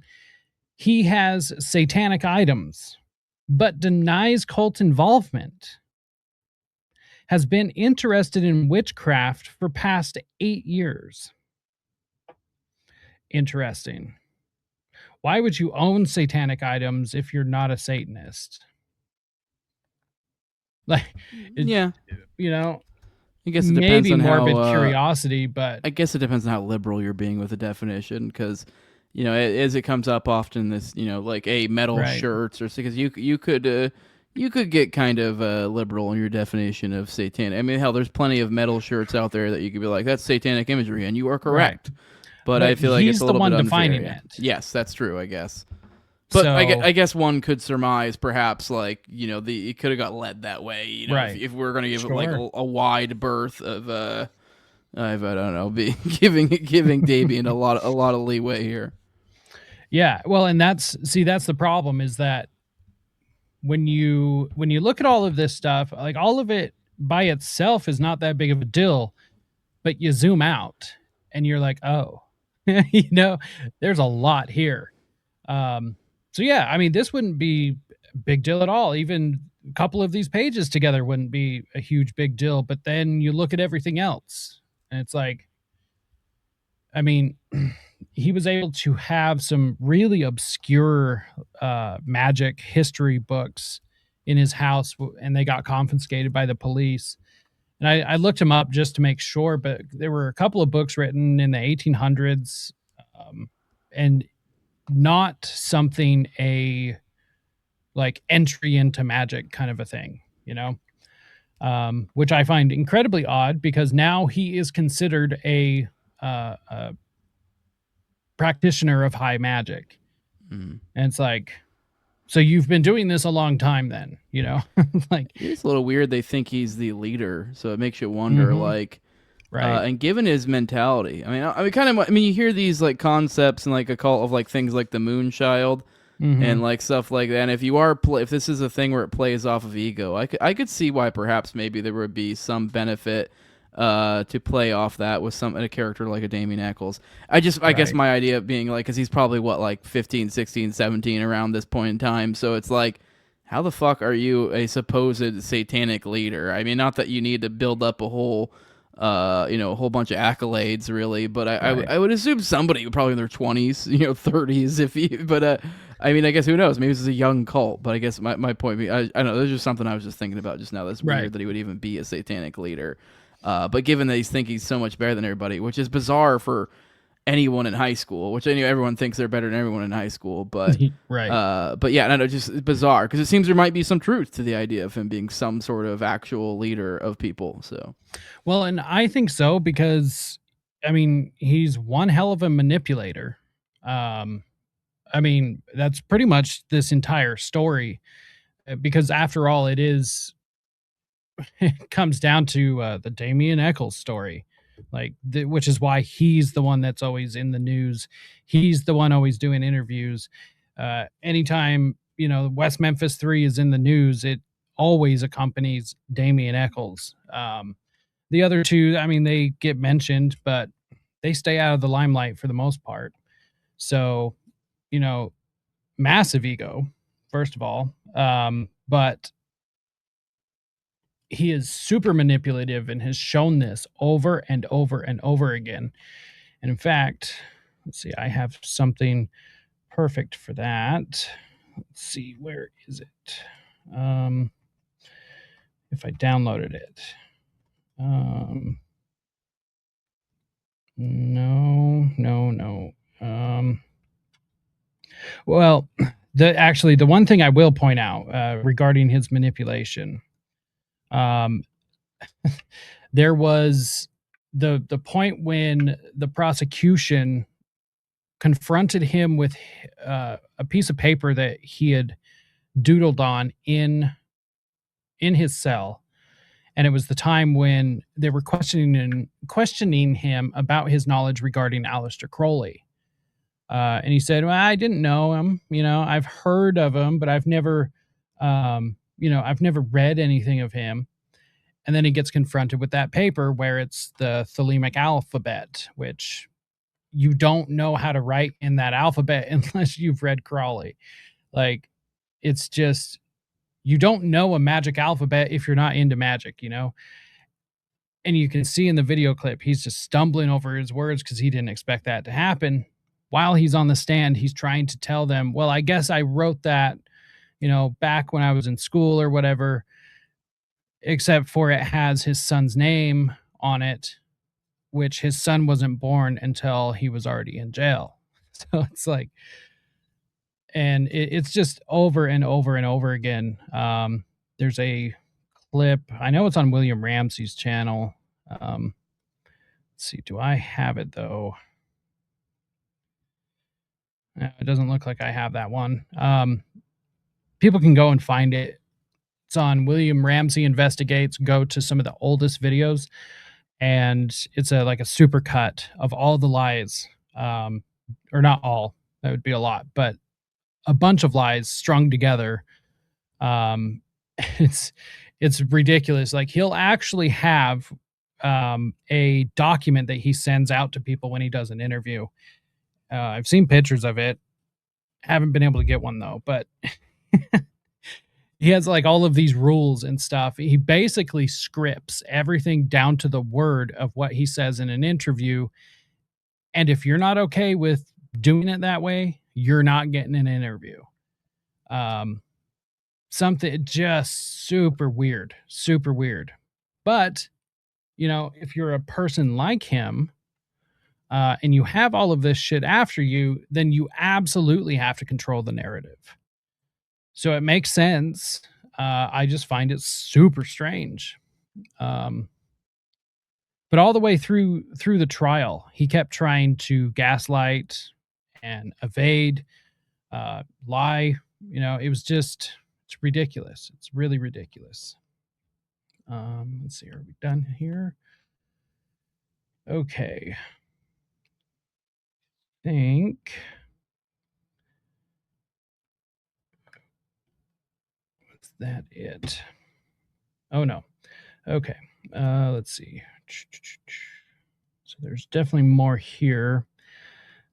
S2: he has satanic items, but denies cult involvement. Has been interested in witchcraft for past 8 years. Interesting. Why would you own satanic items if you're not a Satanist? Like,
S1: I guess it depends
S2: maybe
S1: on
S2: morbid
S1: how,
S2: curiosity, but
S1: I guess it depends on how liberal you're being with the definition, because as it comes up often, this like metal shirts or because you could get kind of liberal in your definition of satanic. I mean, hell, there's plenty of metal shirts out there that you could be like, that's satanic imagery, and you are correct. Right. But I feel like it's a little bit unfair.
S2: He's the one defining it.
S1: Yes, that's true, I guess. But
S2: So
S1: I guess one could surmise, perhaps, like, it could have got led that way.
S2: right,
S1: If we're gonna give it like
S2: sure,
S1: a wide berth of, I don't know, be giving Damien a lot of leeway here.
S2: yeah. Well, and that's the problem, is that when you look at all of this stuff, like all of it by itself is not that big of a deal, but you zoom out and you're like, oh, there's a lot here. Um, so yeah, I mean, this wouldn't be a big deal at all. Even a couple of these pages together wouldn't be a huge big deal. But then you look at everything else, and it's like, I mean, he was able to have some really obscure magic history books in his house, and they got confiscated by the police. And I looked him up just to make sure, but there were a couple of books written in the 1800s, and not something a like entry into magic kind of a thing, which I find incredibly odd, because now he is considered a practitioner of high magic.
S1: Mm.
S2: And it's like, so you've been doing this a long time then, like,
S1: It's a little weird. They think he's the leader, so it makes you wonder, like,
S2: right.
S1: and given his mentality, you hear these like concepts and like a cult of like things like the Moonchild and like stuff like that. And if you are if this is a thing where it plays off of ego, I could see why perhaps maybe there would be some benefit to play off that with a character like a Damien Echols. I guess my idea being like, because he's probably like 15, 16, 17 around this point in time, so it's like, how the fuck are you a supposed satanic leader? I mean, not that you need to build up a whole a whole bunch of accolades, really, but I would assume somebody probably in their 20s, 30s, I mean, I guess who knows? Maybe this is a young cult, but I guess my point being, I don't know, there's just something I was just thinking about just now. That's weird that he would even be a satanic leader. But given that he's thinking he's so much better than everybody, which is bizarre for anyone in high school, which I know everyone thinks they're better than everyone in high school, but but yeah, no, just bizarre, because it seems there might be some truth to the idea of him being some sort of actual leader of people. So,
S2: well, and I think so, because I mean, he's one hell of a manipulator. I mean, that's pretty much this entire story, because after all, it comes down to the Damien Echols story, which is why he's the one that's always in the news. He's the one always doing interviews. Anytime, West Memphis 3 is in the news, it always accompanies Damien Echols. The other two, I mean, they get mentioned, but they stay out of the limelight for the most part. So, massive ego, first of all. But he is super manipulative and has shown this over and over and over again. And in fact, let's see, I have something perfect for that. Let's see, where is it? If I downloaded it. No. Well, the one thing I will point out regarding his manipulation, there was the point when the prosecution confronted him with a piece of paper that he had doodled on in his cell. And it was the time when they were questioning him about his knowledge regarding Aleister Crowley. And he said, well, I didn't know him. I've heard of him, but I've never read anything of him. And then he gets confronted with that paper where it's the Thelemic alphabet, which you don't know how to write in that alphabet unless you've read Crowley. Like, it's just, you don't know a magic alphabet if you're not into magic, And you can see in the video clip, he's just stumbling over his words because he didn't expect that to happen. While he's on the stand, he's trying to tell them, well, I guess I wrote that, back when I was in school or whatever, except for it has his son's name on it, which his son wasn't born until he was already in jail. So it's like, and it's just over and over and over again. There's a clip, I know it's on William Ramsey's channel. Let's see, do I have it though? It doesn't look like I have that one. People can go and find it. It's on William Ramsey Investigates. Go to some of the oldest videos, and it's like a super cut of all the lies, or not all. That would be a lot, but a bunch of lies strung together. Um, it's ridiculous. Like he'll actually have a document that he sends out to people when he does an interview. I've seen pictures of it. Haven't been able to get one though, but he has like all of these rules and stuff. He basically scripts everything down to the word of what he says in an interview. And if you're not okay with doing it that way, you're not getting an interview. Something just super weird. But, you know, if you're a person like him, and you have all of this shit after you, then you absolutely have to control the narrative. So it makes sense. I just find it super strange. But all the way through the trial, he kept trying to gaslight and evade, lie. You know, it was just, it's ridiculous. It's really ridiculous. Let's see, are we done here? Okay. I think was that it? Oh no. Okay. Let's see. So there's definitely more here.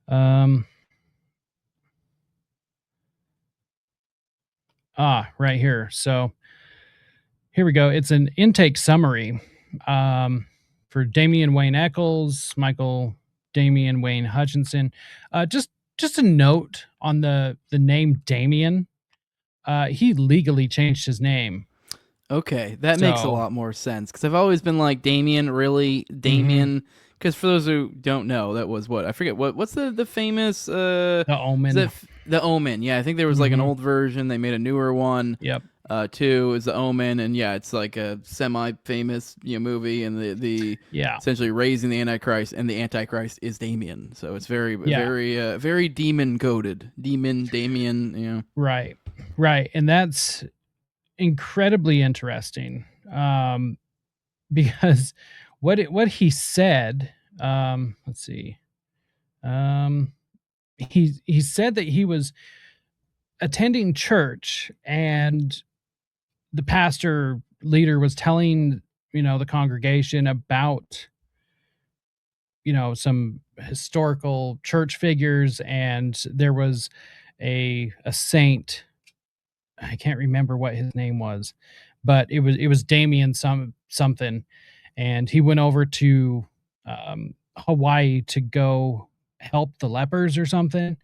S2: Right here. So here we go. It's an intake summary for Damien Wayne Echols, Michael Damien Wayne Hutchinson. Just a note on the name Damien. He legally changed his name.
S1: Okay, that makes a lot more sense because I've always been like, Damien, really? Damien? Because for those who don't know, that was what? I forget. What's the famous...
S2: The Omen.
S1: The Omen, yeah. I think there was like an old version. They made a newer one.
S2: Yep.
S1: 2 is The Omen, and yeah, it's like a semi-famous movie, and the essentially raising the Antichrist, and the Antichrist is Damien. So it's very demon-coded. Damien, you know.
S2: Right. And that's incredibly interesting, because what he said, let's see, he said that he was attending church and the pastor leader was telling, you know, the congregation about, you know, some historical church figures, and there was a saint. I can't remember what his name was, but it was Damien something, and he went over to Hawaii to go help the lepers or something.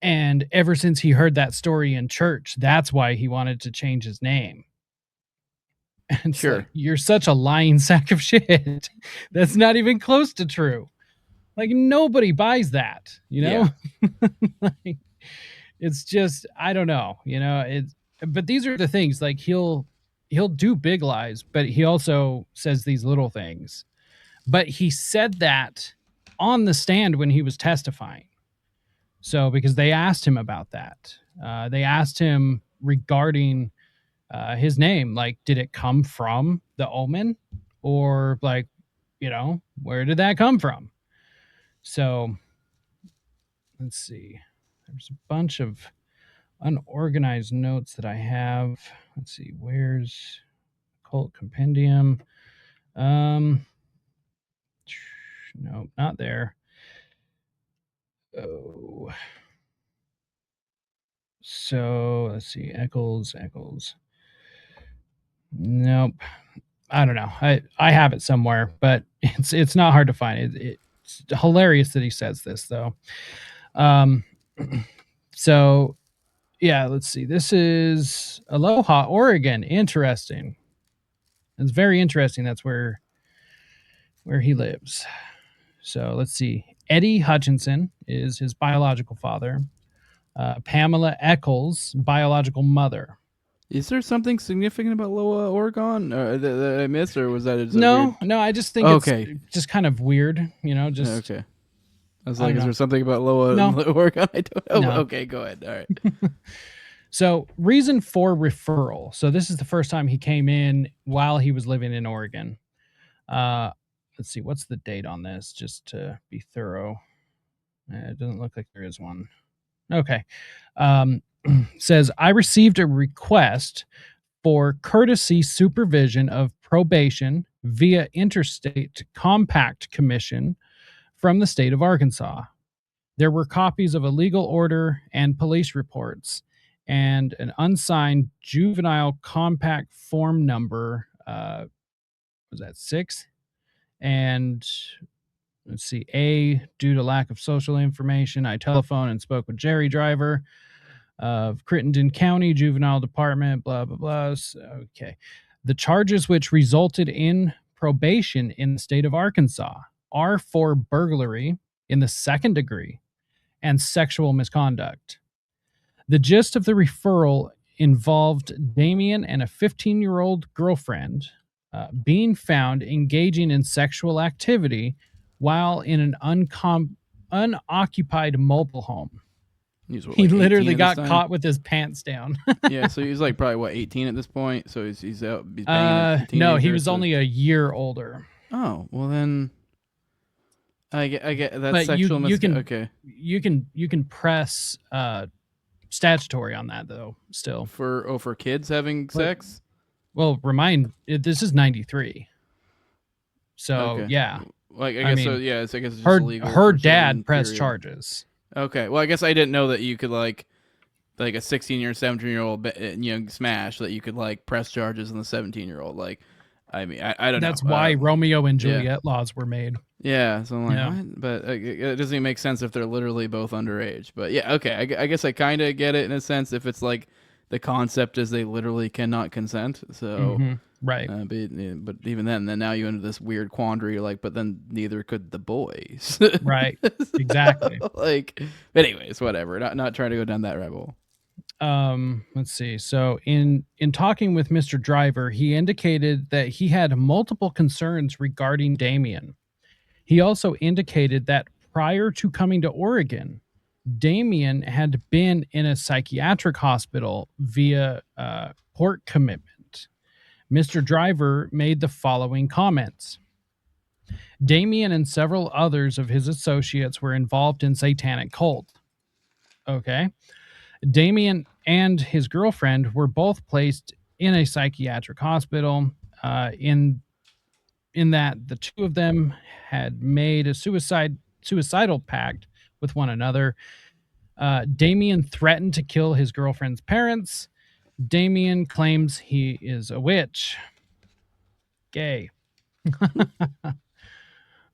S2: And ever since he heard that story in church, that's why he wanted to change his name. And sure, like, you're such a lying sack of shit. That's not even close to true. Like nobody buys that, you know? Yeah. Like, it's just, I don't know, you know, but these are the things, like he'll do big lies, but he also says these little things. But he said that on the stand when he was testifying. So, because they asked him about that, they asked him regarding his name, like, did it come from the Omen, or like, you know, where did that come from? So, let's see. There's a bunch of unorganized notes that I have. Let's see, where's Occult Compendium? No, not there. Oh. So let's see, Echols. Nope. I don't know. I have it somewhere, but it's not hard to find. It's hilarious that he says this though. So yeah, let's see. This is Aloha, Oregon. Interesting. It's very interesting. That's where he lives. So let's see. Eddie Hutchinson is his biological father. Pamela Echols, biological mother.
S1: Is there something significant about Loa, Oregon that I missed, or was that
S2: no? I just think it's just kind of weird, you know. Just
S1: okay. I was
S2: I
S1: like,
S2: don't
S1: is there
S2: know.
S1: something about lower
S2: No.
S1: organ? I don't know.
S2: No.
S1: Okay, go ahead. All right.
S2: So, reason for referral. So, this is the first time he came in while he was living in Oregon. Let's see, what's the date on this, just to be thorough. It doesn't look like there is one. Okay. Says, I received a request for courtesy supervision of probation via Interstate Compact Commission from the state of Arkansas. There were copies of a legal order and police reports and an unsigned juvenile compact form number. Was that 6? And let's see, A, due to lack of social information, I telephoned and spoke with Jerry Driver of Crittenden County Juvenile Department, blah, blah, blah. Okay. The charges which resulted in probation in the state of Arkansas are for burglary in the second degree and sexual misconduct. The gist of the referral involved Damien and a 15-year-old girlfriend being found engaging in sexual activity while in an unoccupied mobile home. He literally got caught with his pants down.
S1: Yeah, so he's like probably what, 18 at this point. So he's out. He's banging a teenager,
S2: no, he was only a year older.
S1: Oh, well then, I get that
S2: But
S1: sexual.
S2: okay, you can press statutory on that though. Still
S1: for kids having sex.
S2: Well, this is 93. So okay. Yeah.
S1: Like I guess so. Yeah, so I guess it's
S2: just
S1: illegal.
S2: Her dad pressed charges.
S1: Okay. Well, I guess I didn't know that you could like a 16-year, 17-year-old, smash that you could like press charges on the 17-year-old. Like, I mean, I don't know.
S2: That's why Romeo and Juliet laws were made.
S1: Yeah. So I'm like, what? But it doesn't even make sense if they're literally both underage. But yeah, okay. I guess I kind of get it in a sense if it's like the concept is they literally cannot consent. So.
S2: Right.
S1: But even then now you into this weird quandary. You're like, but then neither could the boys.
S2: Right. Exactly.
S1: Like, anyways, whatever. Not trying to go down that rabbit hole.
S2: Let's see. So in talking with Mr. Driver, he indicated that he had multiple concerns regarding Damien. He also indicated that prior to coming to Oregon, Damien had been in a psychiatric hospital via court commitment. Mr. Driver made the following comments. Damien and several others of his associates were involved in satanic cult. Okay. Damien and his girlfriend were both placed in a psychiatric hospital in that the two of them had made a suicidal pact with one another. Damien threatened to kill his girlfriend's parents. Damien claims he is a witch. Gay.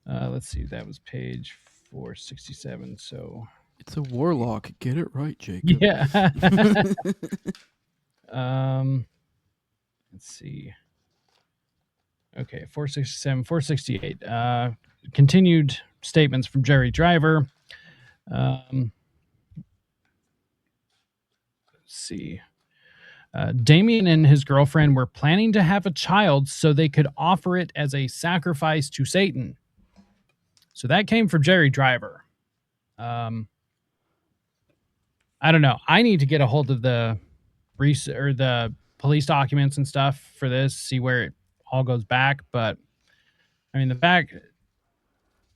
S2: Let's see. That was page 467. So
S1: it's a warlock. Get it right, Jacob.
S2: Yeah. Let's see. Okay, 467, 468. Continued statements from Jerry Driver. Let's see. Damien and his girlfriend were planning to have a child so they could offer it as a sacrifice to Satan. So that came from Jerry Driver. I don't know. I need to get a hold of the police documents and stuff for this, see where it all goes back. But I mean, the fact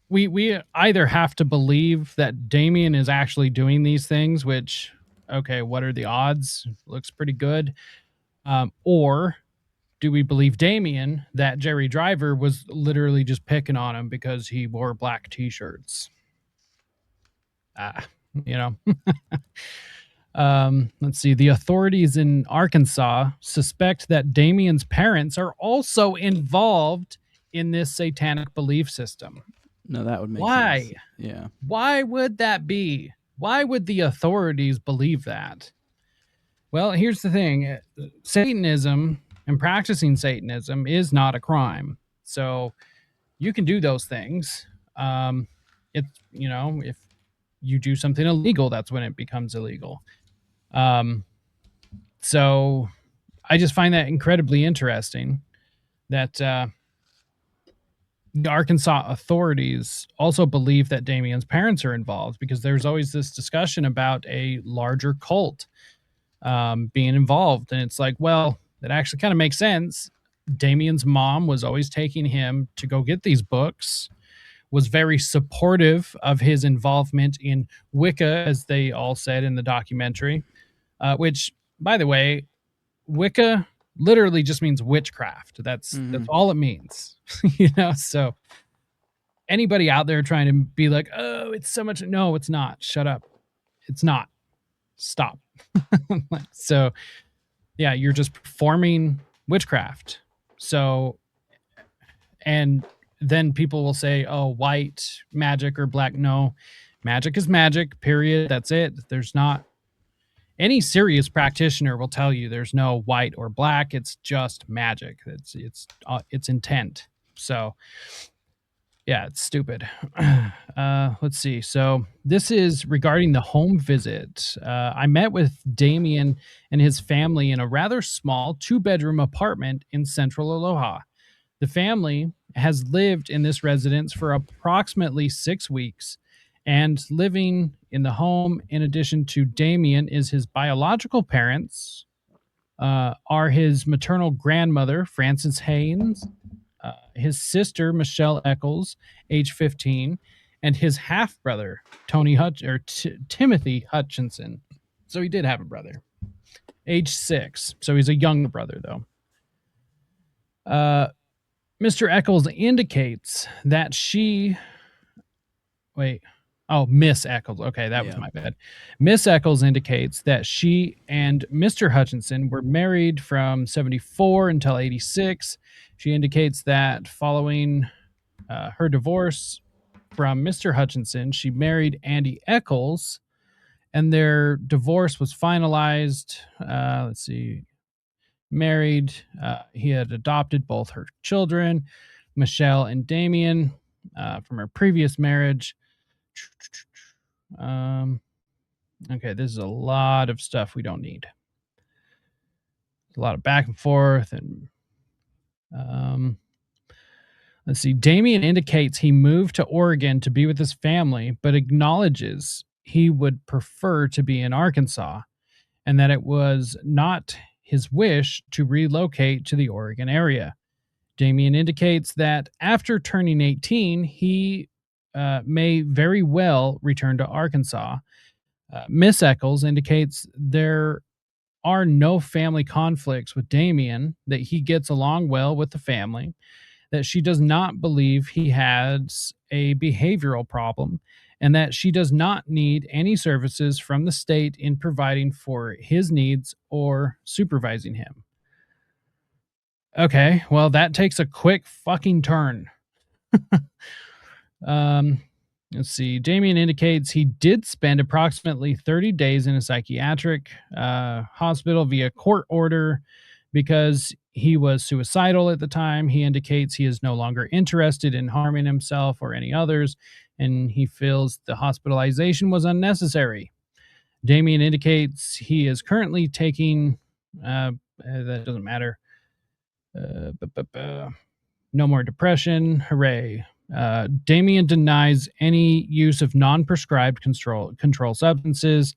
S2: we either have to believe that Damien is actually doing these things, which, okay, what are the odds? Looks pretty good. Or do we believe Damien that Jerry Driver was literally just picking on him because he wore black t-shirts? Let's see. The authorities in Arkansas suspect that Damien's parents are also involved in this satanic belief system.
S1: No, that would make sense. Yeah.
S2: Why would that be? Why would the authorities believe that? Well, here's the thing. Satanism and practicing Satanism is not a crime. So you can do those things. If you do something illegal, that's when it becomes illegal. So I just find that incredibly interesting that the Arkansas authorities also believe that Damien's parents are involved because there's always this discussion about a larger cult being involved. And it's like, well, that actually kind of makes sense. Damien's mom was always taking him to go get these books, was very supportive of his involvement in Wicca, as they all said in the documentary, which, by the way, Wicca literally just means witchcraft. That's all it means. So anybody out there trying to be like, oh, it's so much, no, it's not. Shut up. It's not. Stop. So yeah, you're just performing witchcraft. So, and then people will say, oh, white magic or black. No, magic is magic, period. That's it. There's not any serious practitioner will tell you there's no white or black. It's just magic. It's intent. So yeah, it's stupid. Let's see. So this is regarding the home visit. I met with Damien and his family in a rather small 2-bedroom apartment in central Aloha. The family has lived in this residence for approximately 6 weeks, and living in the home, in addition to Damien, is his biological parents, are his maternal grandmother, Frances Haynes, his sister, Michelle Echols, age 15, and his half-brother, Timothy Hutchinson. So he did have a brother, age 6. So he's a younger brother, though. Mr. Echols indicates that Miss Echols. Okay, that was my bad. Miss Echols indicates that she and Mr. Hutchinson were married from 74 until 86. She indicates that following her divorce from Mr. Hutchinson, she married Andy Echols, and their divorce was finalized. Let's see. Married. He had adopted both her children, Michelle and Damien, from her previous marriage. Okay, this is a lot of stuff we don't need. A lot of back and forth, and let's see. Damien indicates he moved to Oregon to be with his family, but acknowledges he would prefer to be in Arkansas, and that it was not his wish to relocate to the Oregon area. Damien indicates that after turning 18, he may very well return to Arkansas. Miss Echols indicates there are no family conflicts with Damien, that he gets along well with the family, that she does not believe he has a behavioral problem, and that she does not need any services from the state in providing for his needs or supervising him. Okay, well, that takes a quick fucking turn. Let's see. Damien indicates he did spend approximately 30 days in a psychiatric hospital via court order because he was suicidal at the time. He indicates he is no longer interested in harming himself or any others, and he feels the hospitalization was unnecessary. Damien indicates he is currently taking, that doesn't matter. No more depression. Hooray. Damien denies any use of non-prescribed control substances,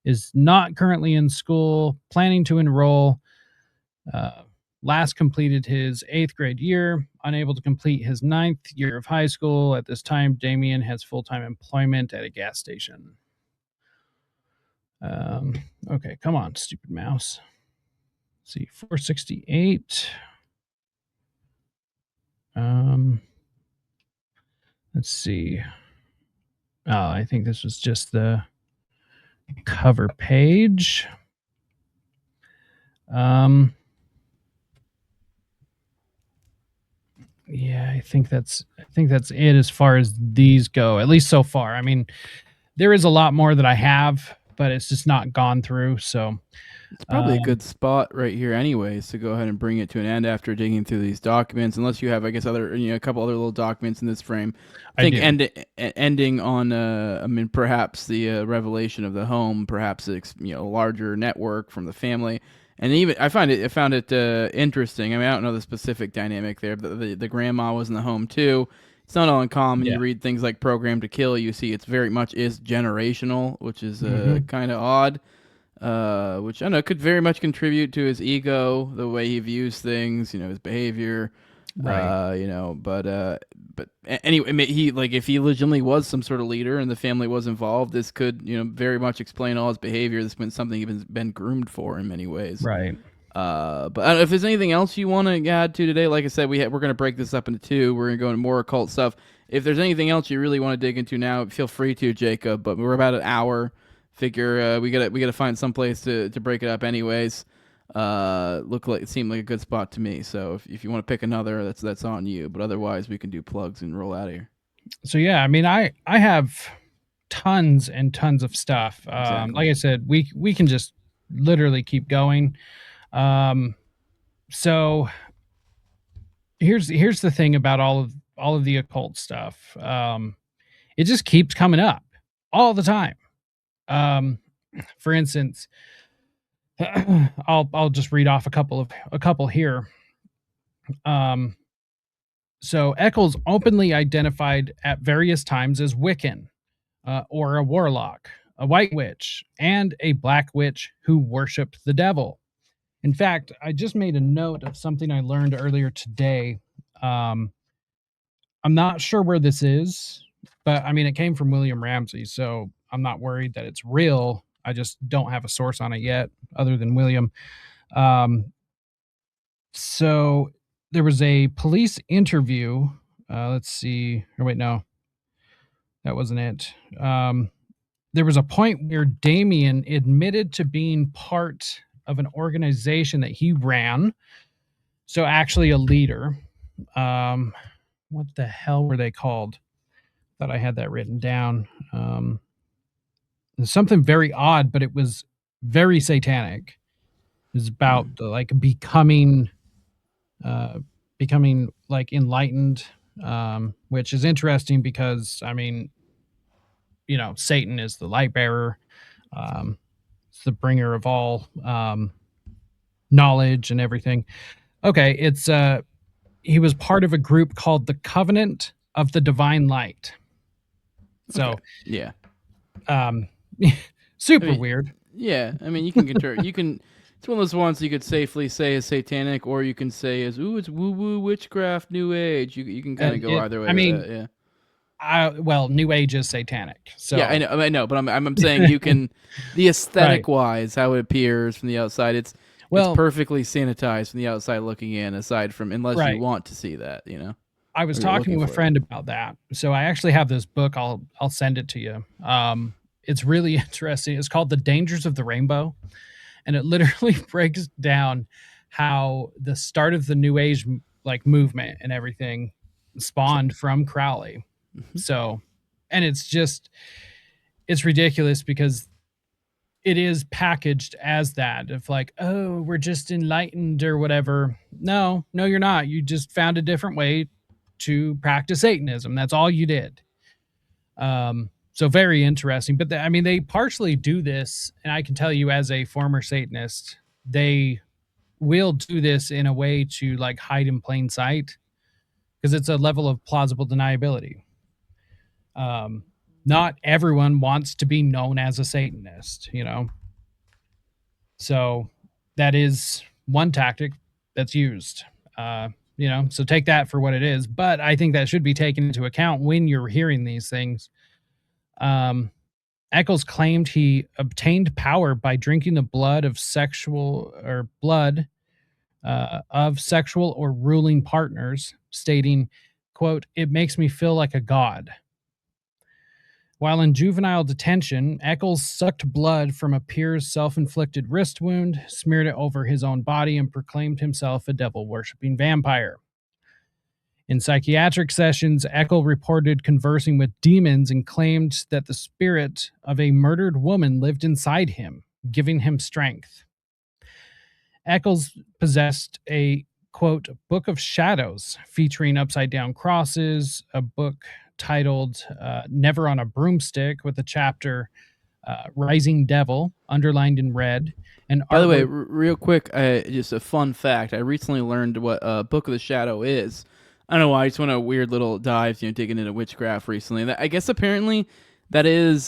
S2: is not currently in school, planning to enroll, last completed his 8th grade year, unable to complete his 9th year of high school. At this time, Damien has full-time employment at a gas station. Okay, come on, stupid mouse. Let's see, 468. Let's see. Oh, I think this was just the cover page. Yeah, I think that's it as far as these go, at least so far. I mean, there is a lot more that I have, but it's just not gone through. So
S1: it's probably a good spot right here, anyways, to go ahead and bring it to an end after digging through these documents. Unless you have, I guess, a couple other little documents in this frame. I think ending on, perhaps the revelation of the home, perhaps a larger network from the family, And even I found it interesting. I mean, I don't know the specific dynamic there, but the grandma was in the home too. It's not all uncommon.
S2: Yeah.
S1: You read things like "Programmed to Kill." You see it's very much is generational, which is
S2: Mhm.
S1: kind of odd. Which I know could very much contribute to his ego, the way he views things, his behavior.
S2: Right.
S1: Anyway, he like if he legitimately was some sort of leader and the family was involved, this could very much explain all his behavior. This has been something he's been groomed for in many ways.
S2: Right.
S1: But I don't know if there's anything else you want to add to today. Like I said, we're going to break this up into two. We're going to go into more occult stuff. If there's anything else you really want to dig into now, feel free to, Jacob. But we're about an hour. Figure we gotta find some place to break it up, anyways. It seemed like a good spot to me. So if you want to pick another, that's on you. But otherwise, we can do plugs and roll out of here.
S2: So yeah, I mean, I have tons and tons of stuff.
S1: Exactly.
S2: Like I said, we can just literally keep going. So here's the thing about all of the occult stuff. It just keeps coming up all the time. For instance, I'll just read off a couple here. So Echols openly identified at various times as Wiccan, or a warlock, a white witch, and a black witch who worshiped the devil. In fact, I just made a note of something I learned earlier today. I'm not sure where this is, but I mean, it came from William Ramsey, so I'm not worried that it's real. I just don't have a source on it yet, other than William. So there was a police interview. Let's see. Or wait, no, that wasn't it. There was a point where Damien admitted to being part of an organization that he ran. So actually a leader. What the hell were they called? Thought I had that written down. Something very odd, but it was very satanic. It was about like becoming like enlightened, which is interesting because I mean, Satan is the light bearer. It's the bringer of all knowledge and everything. Okay, it's he was part of a group called the Covenant of the Divine Light. So,
S1: okay. Yeah.
S2: Super weird.
S1: Yeah, I mean, you can It's one of those ones you could safely say is satanic, or you can say is it's woo woo witchcraft, new age. You can kind of go either way. That, yeah.
S2: Well, New Age is satanic. So
S1: yeah, I know, but I'm saying you can, the aesthetic wise, how it appears from the outside, it's perfectly sanitized from the outside looking in. Aside from unless you want to see that,
S2: I was talking to a friend about that, so I actually have this book. I'll send it to you. It's really interesting. It's called The Dangers of the Rainbow, and it literally breaks down how the start of the New Age like movement and everything spawned from Crowley. Mm-hmm. So, and it's ridiculous because it is packaged as that of like, oh, we're just enlightened or whatever. No, you're not. You just found a different way to practice Satanism. That's all you did. So very interesting. But I mean, they partially do this, and I can tell you as a former Satanist, they will do this in a way to like hide in plain sight because it's a level of plausible deniability. Not everyone wants to be known as a Satanist, So that is one tactic that's used, so take that for what it is. But I think that should be taken into account when you're hearing these things. Echols claimed he obtained power by drinking the blood of sexual or ruling partners, stating, quote, "It makes me feel like a god." While in juvenile detention, Echols sucked blood from a peer's self-inflicted wrist wound, smeared it over his own body, and proclaimed himself a devil-worshipping vampire. In psychiatric sessions, Echols reported conversing with demons and claimed that the spirit of a murdered woman lived inside him, giving him strength. Echols possessed a, quote, book of shadows featuring upside-down crosses, a book titled Never on a Broomstick with a chapter Rising Devil, underlined in red, and
S1: By the way,
S2: artwork.
S1: real quick, just a fun fact. I recently learned what Book of the Shadow is. I don't know why. I just went on a weird little dive, digging into witchcraft recently. I guess apparently that is,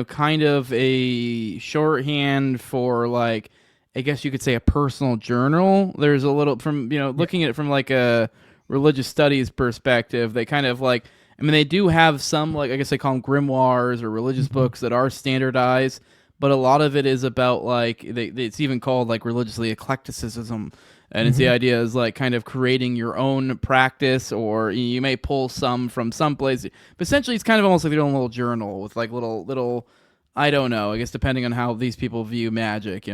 S1: kind of a shorthand for like, I guess you could say a personal journal. There's a little from
S2: Yeah.
S1: looking at it from like a religious studies perspective. They kind of like, I mean, they do have some like I guess they call them grimoires or religious
S2: Mhm.
S1: books that are standardized, but a lot of it is about like it's even called like religiously eclecticism, and it's the
S2: Mhm.
S1: idea is like kind of creating your own practice, or you may pull some from some place, but essentially it's kind of almost like your own little journal with like little I don't know. I guess depending on how these people view magic,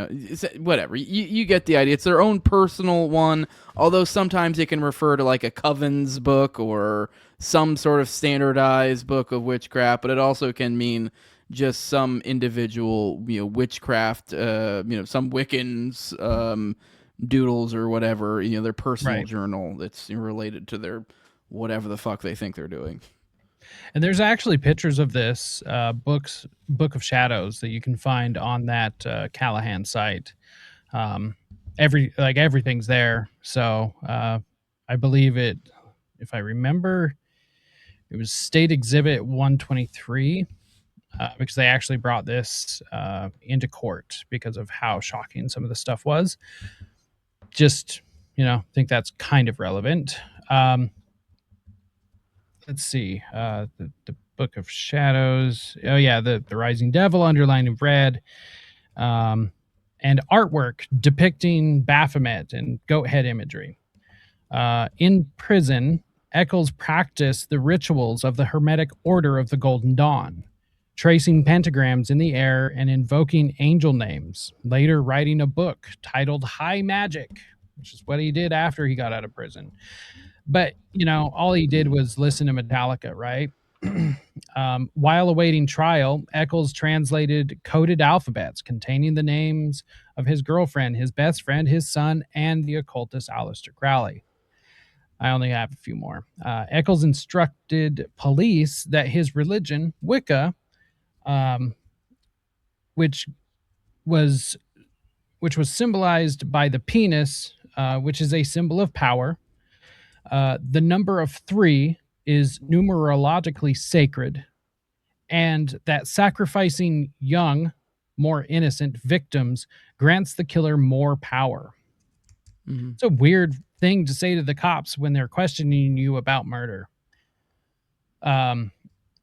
S1: whatever. You get the idea. It's their own personal one. Although sometimes it can refer to like a coven's book or some sort of standardized book of witchcraft, but it also can mean just some individual, witchcraft, some Wiccans, doodles or whatever, their personal
S2: Right.
S1: journal that's related to their whatever the fuck they think they're doing.
S2: And there's actually pictures of this Book of Shadows that you can find on that Callahan site. Um, everything's there. So I believe it. If I remember, it was State Exhibit 123 because they actually brought this into court because of how shocking some of the stuff was. Just think that's kind of relevant. Let's see. The Book of Shadows. Oh yeah, the Rising Devil, underlined in red, and artwork depicting Baphomet and goat head imagery. In prison, Echols practiced the rituals of the Hermetic Order of the Golden Dawn, tracing pentagrams in the air and invoking angel names, later writing a book titled High Magic, which is what he did after he got out of prison. But, all he did was listen to Metallica, right? While awaiting trial, Echols translated coded alphabets containing the names of his girlfriend, his best friend, his son, and the occultist Aleister Crowley. I only have a few more. Eccles instructed police that his religion, Wicca, um, which was which was symbolized by the penis, which is a symbol of power. The number of 3 is numerologically sacred, and that sacrificing young, more innocent victims grants the killer more power.
S1: Mm-hmm.
S2: It's a weird thing to say to the cops when they're questioning you about murder.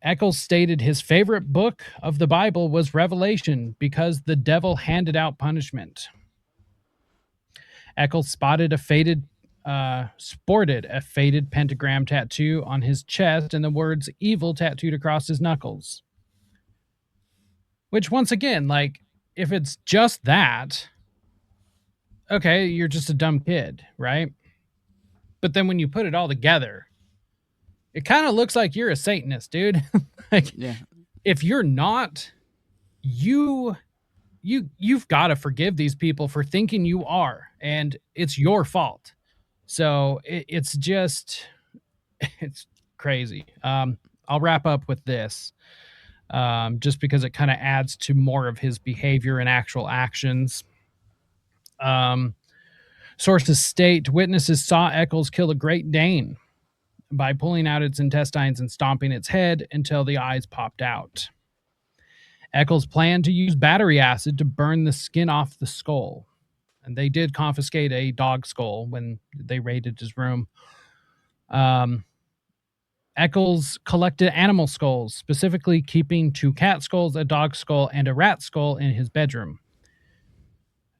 S2: Eccles stated his favorite book of the Bible was Revelation because the devil handed out punishment. Eccles sported a faded pentagram tattoo on his chest and the words evil tattooed across his knuckles. Which, once again, like, if it's just that, okay, you're just a dumb kid, right? But then when you put it all together, it kind of looks like you're a Satanist, dude. Like,
S1: Yeah.
S2: if you're not, you've got to forgive these people for thinking you are, and it's your fault. So it's just it's crazy. I'll wrap up with this, just because it kind of adds to more of his behavior and actual actions. Um, Sources state witnesses saw Eccles kill a Great Dane by pulling out its intestines and stomping its head until the eyes popped out. Eccles planned to use battery acid to burn the skin off the skull. And they did confiscate a dog skull when they raided his room. Eccles collected animal skulls, specifically keeping 2 cat skulls, a dog skull, and a rat skull in his bedroom.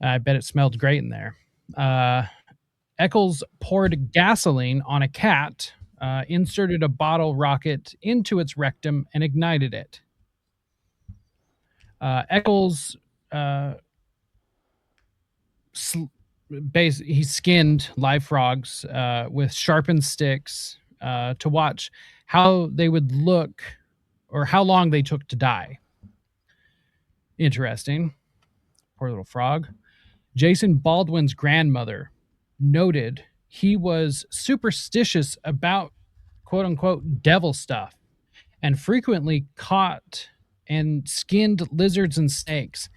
S2: I bet it smelled great in there. Eccles poured gasoline on a cat, inserted a bottle rocket into its rectum, and ignited it. Eccles he skinned live frogs with sharpened sticks to watch how they would look or how long they took to die. Interesting. Poor little frog. Jason Baldwin's grandmother noted he was superstitious about quote unquote devil stuff and frequently caught and skinned lizards and snakes.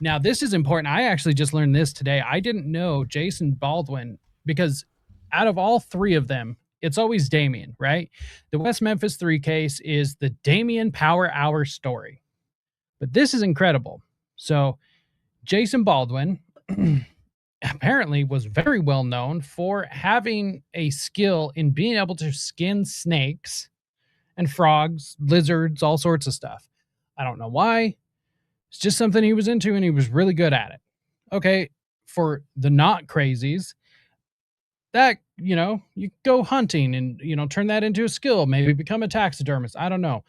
S2: Now, this is important. I actually just learned this today. I didn't know Jason Baldwin, because out of all three of them, it's always Damien, right? The West Memphis 3 case is the Damien Power Hour story. But this is incredible. So, Jason Baldwin apparently was very well known for having a skill in being able to skin snakes and frogs, lizards, all sorts of stuff. I don't know why. It's just something he was into, and he was really good at it. Okay, for the not crazies, that, you go hunting and, turn that into a skill, maybe become a taxidermist. I don't know.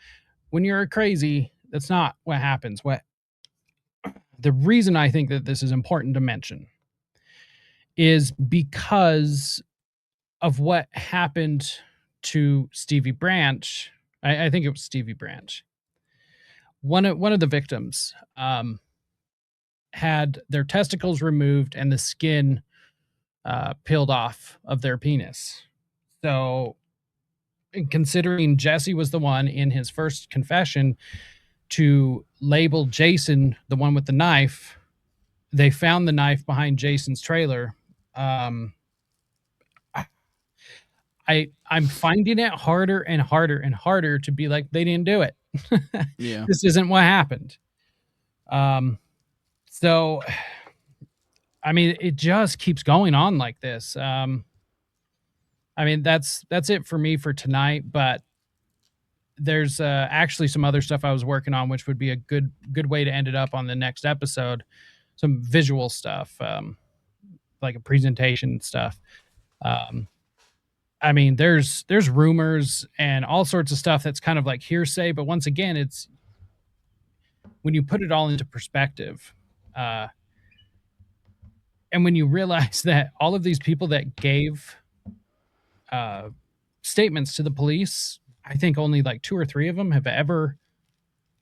S2: When you're a crazy, that's not what happens. The reason I think that this is important to mention is because of what happened to Stevie Branch. I think it was Stevie Branch. One of the victims had their testicles removed and the skin peeled off of their penis. So, considering Jesse was the one in his first confession to label Jason the one with the knife, they found the knife behind Jason's trailer. I'm finding it harder and harder and harder to be like, they didn't do it.
S1: Yeah.
S2: This isn't what happened. So, I mean, it just keeps going on like this. I mean, that's it for me for tonight, but there's actually some other stuff I was working on, which would be a good way to end it up on the next episode. Some visual stuff, like a presentation stuff. I mean, there's rumors and all sorts of stuff that's kind of like hearsay, but once again, it's when you put it all into perspective, and when you realize that all of these people that gave statements to the police, I think only like 2 or 3 of them have ever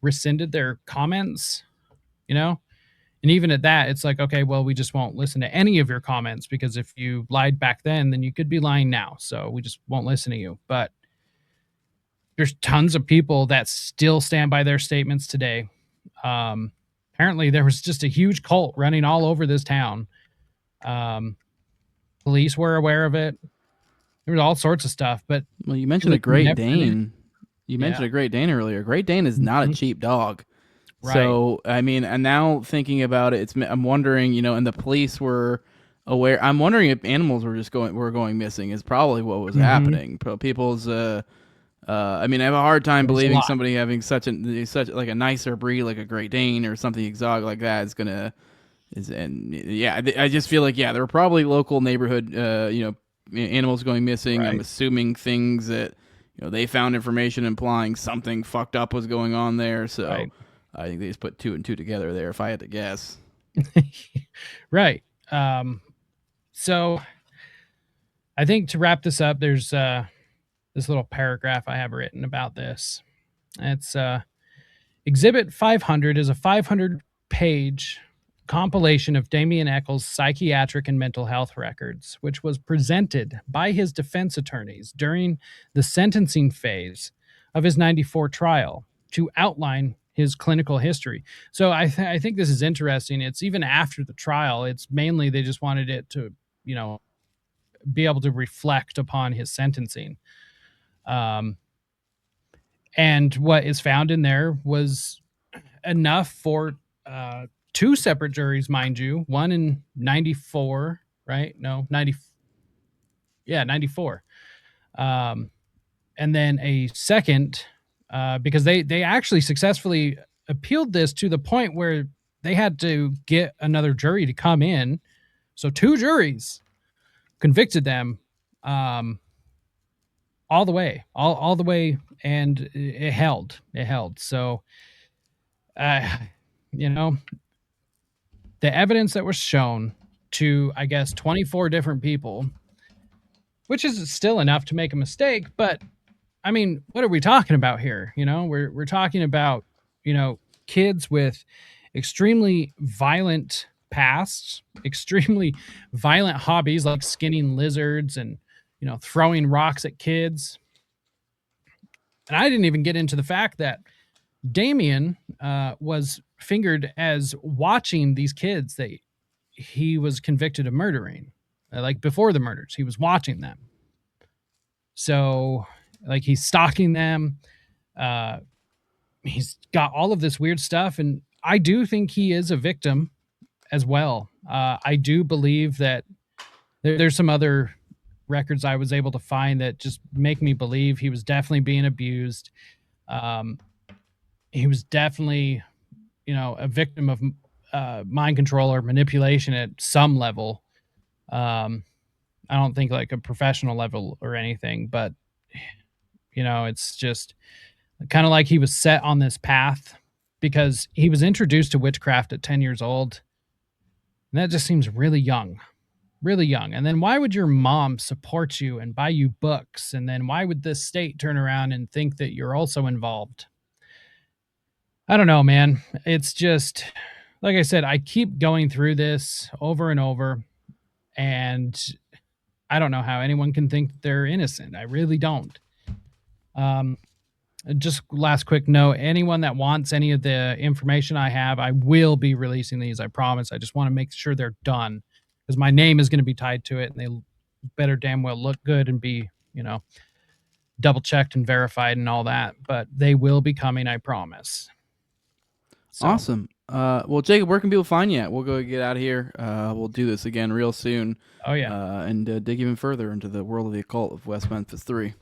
S2: rescinded their comments, And even at that, it's like, okay, well, we just won't listen to any of your comments, because if you lied back then you could be lying now. So we just won't listen to you. But there's tons of people that still stand by their statements today. Apparently there was just a huge cult running all over this town. Police were aware of it. There was all sorts of stuff, but
S1: well, you mentioned a Great Dane. You mentioned a Great Dane earlier. Great Dane is not a cheap dog. Right. So, I mean, and now thinking about it, I'm wondering, and the police were aware. I'm wondering if animals were going missing is probably what was happening. People's, I mean, I have a hard time believing somebody having such like a nicer breed, like a Great Dane or something exotic like that I just feel like, there were probably local neighborhood, animals going missing. Right. I'm assuming things that, they found information implying something fucked up was going on there. So. Right. I think they just put 2 and 2 together there, if I had to guess.
S2: Right. So I think to wrap this up, there's this little paragraph I have written about this. It's Exhibit 500 is a 500-page compilation of Damien Echols' psychiatric and mental health records, which was presented by his defense attorneys during the sentencing phase of his 94 trial to outline his clinical history. So I think this is interesting. It's even after the trial. It's mainly they just wanted it to, be able to reflect upon his sentencing. And what is found in there was enough for 2 separate juries, mind you. One in 94, right? No, 90. Yeah, 94. And then a second, because they actually successfully appealed this to the point where they had to get another jury to come in. So 2 juries convicted them all the way, all the way, and it held. So, the evidence that was shown to, I guess, 24 different people, which is still enough to make a mistake, but I mean, what are we talking about here? We're talking about, kids with extremely violent pasts, extremely violent hobbies like skinning lizards and, throwing rocks at kids. And I didn't even get into the fact that Damien was fingered as watching these kids that he was convicted of murdering. Like before the murders, he was watching them. So, like, he's stalking them. Uh, he's got all of this weird stuff. And I do think he is a victim as well. I do believe that there's some other records I was able to find that just make me believe he was definitely being abused. He was definitely, a victim of mind control or manipulation at some level. I don't think like a professional level or anything, but it's just kind of like he was set on this path because he was introduced to witchcraft at 10 years old. And that just seems really young, really young. And then why would your mom support you and buy you books? And then why would the state turn around and think that you're also involved? I don't know, man. It's just, like I said, I keep going through this over and over. And I don't know how anyone can think they're innocent. I really don't. Just last quick note, anyone that wants any of the information I have, I will be releasing these. I promise. I just want to make sure they're done because my name is going to be tied to it and they better damn well look good and be, double checked and verified and all that. But they will be coming, I promise. So.
S1: Awesome. Well, Jacob, where can people find you at? We'll go get out of here. We'll do this again real soon.
S2: Oh, yeah.
S1: And dig even further into the world of the occult of West Memphis 3.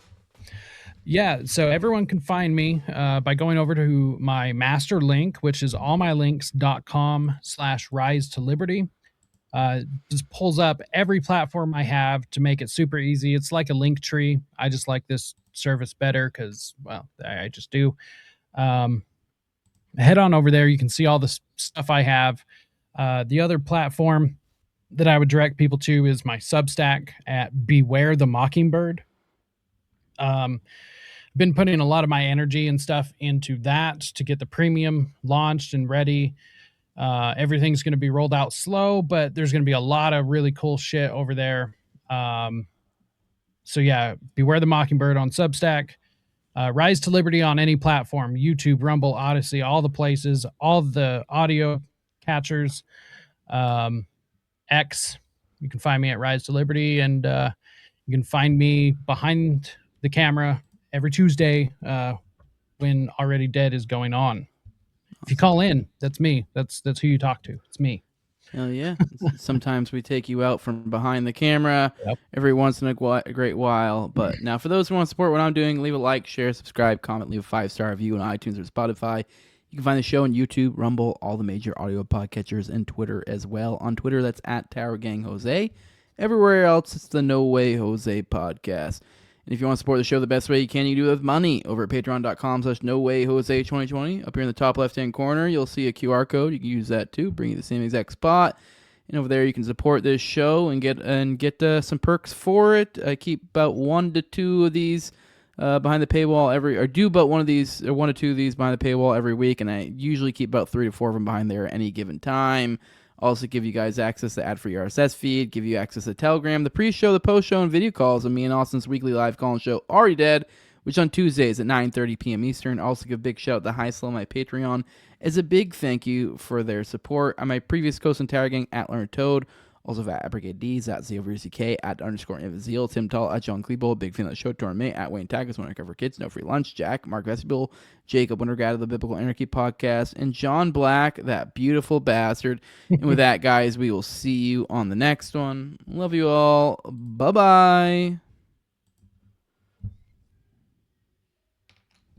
S2: Yeah, so everyone can find me by going over to my master link, which is allmylinks.com/rise to liberty. Just pulls up every platform I have to make it super easy. It's like a link tree. I just like this service better because, well, I just do. Head on over there. You can see all the stuff I have. The other platform that I would direct people to is my Substack at Beware the Mockingbird. Been putting a lot of my energy and stuff into that to get the premium launched and ready. Everything's going to be rolled out slow, but there's going to be a lot of really cool shit over there. So yeah, Beware the Mockingbird on Substack. Rise to Liberty on any platform, YouTube, Rumble, Odyssey, all the places, all the audio catchers. X, you can find me at Rise to Liberty, and you can find me behind the camera every Tuesday when Already Dead is going on. If you call in, that's me. That's who you talk to. It's me.
S1: Hell yeah. Sometimes we take you out from behind the camera every once in a great while. But now for those who want to support what I'm doing, leave a like, share, subscribe, comment, leave a 5-star review on iTunes or Spotify. You can find the show on YouTube, Rumble, all the major audio podcatchers, and Twitter as well. On Twitter, that's at TowerGangJose. Everywhere else, it's the No Way Jose podcast. And if you want to support the show the best way you can do it with money over at patreon.com/NoWayJose2020. Up here in the top left-hand corner, you'll see a QR code. You can use that too, bring you the same exact spot. And over there, you can support this show and get some perks for it. I keep about 1 to 2 of these behind the paywall do about 1 to 2 of these behind the paywall every week, and I usually keep about 3 to 4 of them behind there at any given time. Also give you guys access to ad-free RSS feed, give you access to Telegram, the pre-show, the post-show, and video calls of me and Austin's weekly live call-in show, Already Dead, which on Tuesdays at 9:30 p.m. Eastern. Also give a big shout out to High Slow, my Patreon, as a big thank you for their support. On my previous Coast and Tower Gang, at Learned Toad, also at Brigade D's, at ZOVRCK, at _Inviszeal, Tim Tall, at John Klebold, big fan of the show, Torment, at Wayne Taggis, When I Cover Kids, No Free Lunch, Jack, Mark Vestibule, Jacob Wintergad of the Biblical Anarchy Podcast, and John Black, that beautiful bastard. And with that, guys, we will see you on the next one. Love you all. Bye-bye.